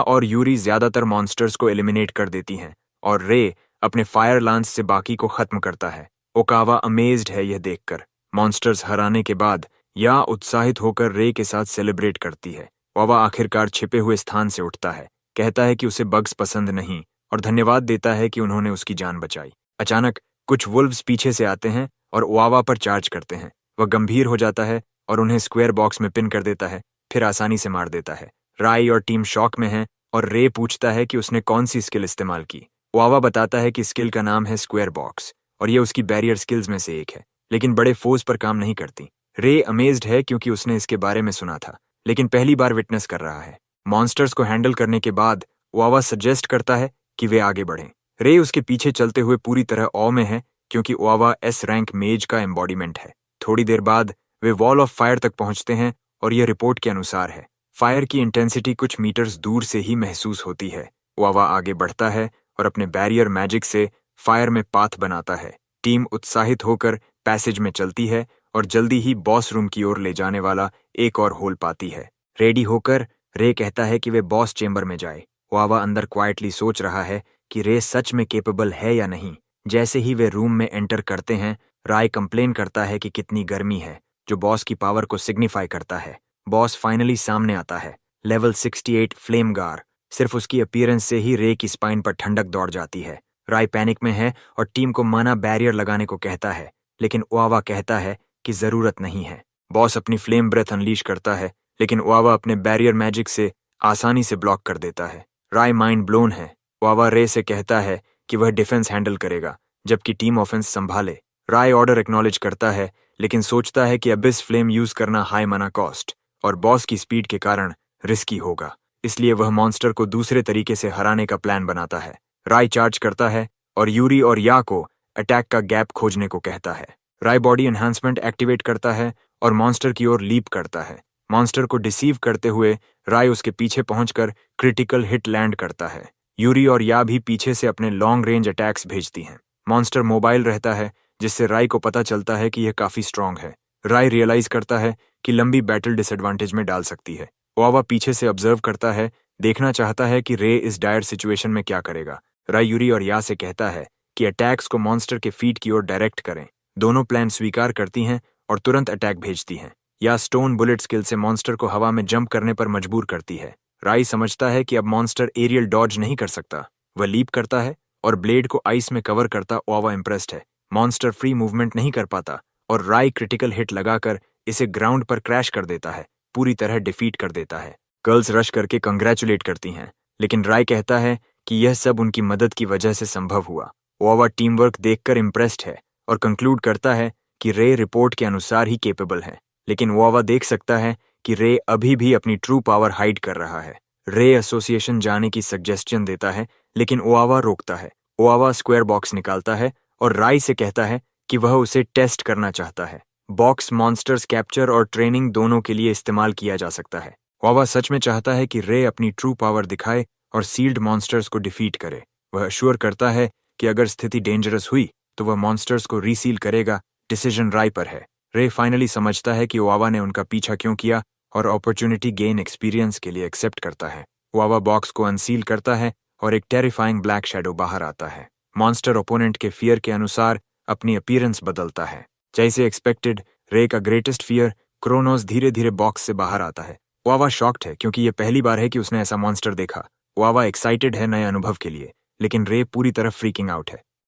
और यूरी ज्यादातर मॉन्स्टर्स को एलिमिनेट कर देती हैं और रे अपने फायर लांस से बाकी को खत्म करता है। ओकावा अमेज्ड है यह देखकर। मॉन्स्टर्स हराने के बाद या उत्साहित होकर रे के साथ सेलिब्रेट करती है। ओकावा आखिरकार छिपे हुए स्थान से उठता है, कहता है कि उसे बग्स पसंद नहीं और धन्यवाद देता है कि उन्होंने उसकी जान बचाई। अचानक कुछ वुल्व्स पीछे से आते हैं और ओकावा पर चार्ज करते हैं। वह गंभीर हो जाता है और उन्हें स्क्वायर बॉक्स में पिन कर देता है, फिर आसानी से मार देता है। राई और टीम शॉक में है और रे पूछता है कि उसने कौन सी स्किल इस्तेमाल की। ओकावा बताता है कि स्किल का नाम है स्क्वायर बॉक्स और यह उसकी बैरियर स्किल्स में से एक है, लेकिन बड़े फोर्स पर काम नहीं करती। रे अमेज्ड है क्योंकि उसने इसके बारे में सुना था, लेकिन पहली बार विटनेस कर रहा है। मॉन्स्टर्स को हैंडल करने के बाद ओकावा सजेस्ट करता है कि वे आगे बढ़ें। रे उसके पीछे चलते हुए पूरी तरह ऑ में है क्योंकि ओकावा एस रैंक मेज का एम्बॉडीमेंट है। थोड़ी देर बाद वे वॉल ऑफ फायर तक पहुंचते हैं और यह रिपोर्ट के अनुसार है। फायर की इंटेंसिटी कुछ मीटर्स दूर से ही महसूस होती है। ओकावा आगे बढ़ता है और अपने बैरियर मैजिक से फायर में पाथ बनाता है। टीम उत्साहित होकर पैसेज में चलती है और जल्दी ही बॉस रूम की ओर ले जाने वाला एक और होल पाती है। रेडी होकर रे कहता है कि वे बॉस चेंबर में जाए। ओकावा अंदर क्वाइटली सोच रहा है कि रे सच में केपेबल है या नहीं। जैसे ही वे रूम में एंटर करते हैं, राय कंप्लेन करता है कि कितनी गर्मी है, जो बॉस की पावर को सिग्निफाई करता है। बॉस फाइनली सामने आता है, लेवल 68 फ्लेम गार। सिर्फ उसकी अपीयरेंस से ही रे की स्पाइन पर ठंडक दौड़ जाती है। राय पैनिक में है और टीम को माना बैरियर लगाने को कहता है, लेकिन ओकावा कहता है कि जरूरत नहीं है। बॉस अपनी फ्लेम ब्रेथ अनलीश करता है, लेकिन ओकावा अपने बैरियर मैजिक से आसानी से ब्लॉक कर देता है। राय माइंड ब्लोन है। ओकावा रे से कहता है कि वह डिफेंस हैंडल करेगा, जबकि टीम ऑफेंस संभाले। राय ऑर्डर एक्नॉलेज करता है, लेकिन सोचता है कि अबिस फ्लेम यूज करना हाई मना कॉस्ट और बॉस की स्पीड के कारण रिस्की होगा, इसलिए वह मॉन्स्टर को दूसरे तरीके से हराने का प्लान बनाता है। राय चार्ज करता है और यूरी और या को अटैक का गैप खोजने को कहता है। राय बॉडी एनहांसमेंट एक्टिवेट करता है और मॉन्स्टर की ओर लीप करता है। मॉन्स्टर को डिसीव करते हुए राय उसके पीछे पहुंचकर क्रिटिकल हिट लैंड करता है। यूरी और या भी पीछे से अपने लॉन्ग रेंज अटैक्स भेजती हैं। मॉन्स्टर मोबाइल रहता है, जिससे राय को पता चलता है कि यह काफी स्ट्रांग है। राय रियलाइज करता है कि लंबी बैटल डिसएडवांटेज में डाल सकती है। ओकावा पीछे से ऑब्जर्व करता है, देखना चाहता है कि रे इस डायर सिचुएशन में क्या करेगा। राय यूरी और या से कहता है कि अटैक्स को मॉन्स्टर के फीट की ओर डायरेक्ट करें। दोनों प्लान स्वीकार करती हैं और तुरंत अटैक भेजती हैं। या स्टोन बुलेट स्किल से मॉन्स्टर को हवा में जंप करने पर मजबूर करती है। राय समझता है कि अब मॉन्स्टर एरियल डॉज नहीं कर सकता। वह लीप करता है और ब्लेड को आइस में कवर करता ओकावा इम्प्रेस्ड है। मॉन्स्टर फ्री मूवमेंट नहीं कर पाता और राय क्रिटिकल हिट लगाकर इसे ग्राउंड पर क्रैश कर देता है, पूरी तरह डिफीट कर देता है। गर्ल्स रश करके कंग्रेचुलेट करती हैं, लेकिन राय कहता है कि यह सब उनकी मदद की वजह से संभव हुआ। ओकावा टीम वर्क देखकर इम्प्रेस्ड है और कंक्लूड करता है कि रे रिपोर्ट के अनुसार ही केपेबल है, लेकिन ओकावा देख सकता है कि रे अभी भी अपनी ट्रू पावर हाइड कर रहा है। रे एसोसिएशन जाने की सजेशन देता है, लेकिन ओकावा रोकता है। ओकावा स्क्वायर बॉक्स निकालता है और राय से कहता है कि वह उसे टेस्ट करना चाहता है। बॉक्स मॉन्स्टर्स कैप्चर और ट्रेनिंग दोनों के लिए इस्तेमाल किया जा सकता है। ओकावा सच में चाहता है कि रे अपनी ट्रू पावर दिखाए और सील्ड मॉन्स्टर्स को डिफीट करे। वह अश्योर करता है कि अगर स्थिति डेंजरस हुई तो वह मॉन्स्टर्स को रीसील करेगा। डिसीजन राय पर है। रे फाइनली समझता है कि ओकावा ने उनका पीछा क्यों किया और अपॉर्चुनिटी गेन एक्सपीरियंस के लिए एक्सेप्ट करता है। ओकावा बॉक्स को अनसील करता है और एक टेरिफाइंग ब्लैक शैडो बाहर आता है। मॉन्स्टर ओपोनेंट के फियर के अनुसार अपनी अपीयरेंस बदलता है। जैसे एक्सपेक्टेड, रे का ग्रेटेस्ट फियर क्रोनोस धीरे धीरे बॉक्स से बाहर आता है। ओकावा शॉक्ड है क्योंकि यह पहली बार है कि उसने ऐसा मॉन्स्टर देखा। ओकावा एक्साइटेड है नए अनुभव के लिए, लेकिन रे पूरी तरह फ्रीकिंग आउट है।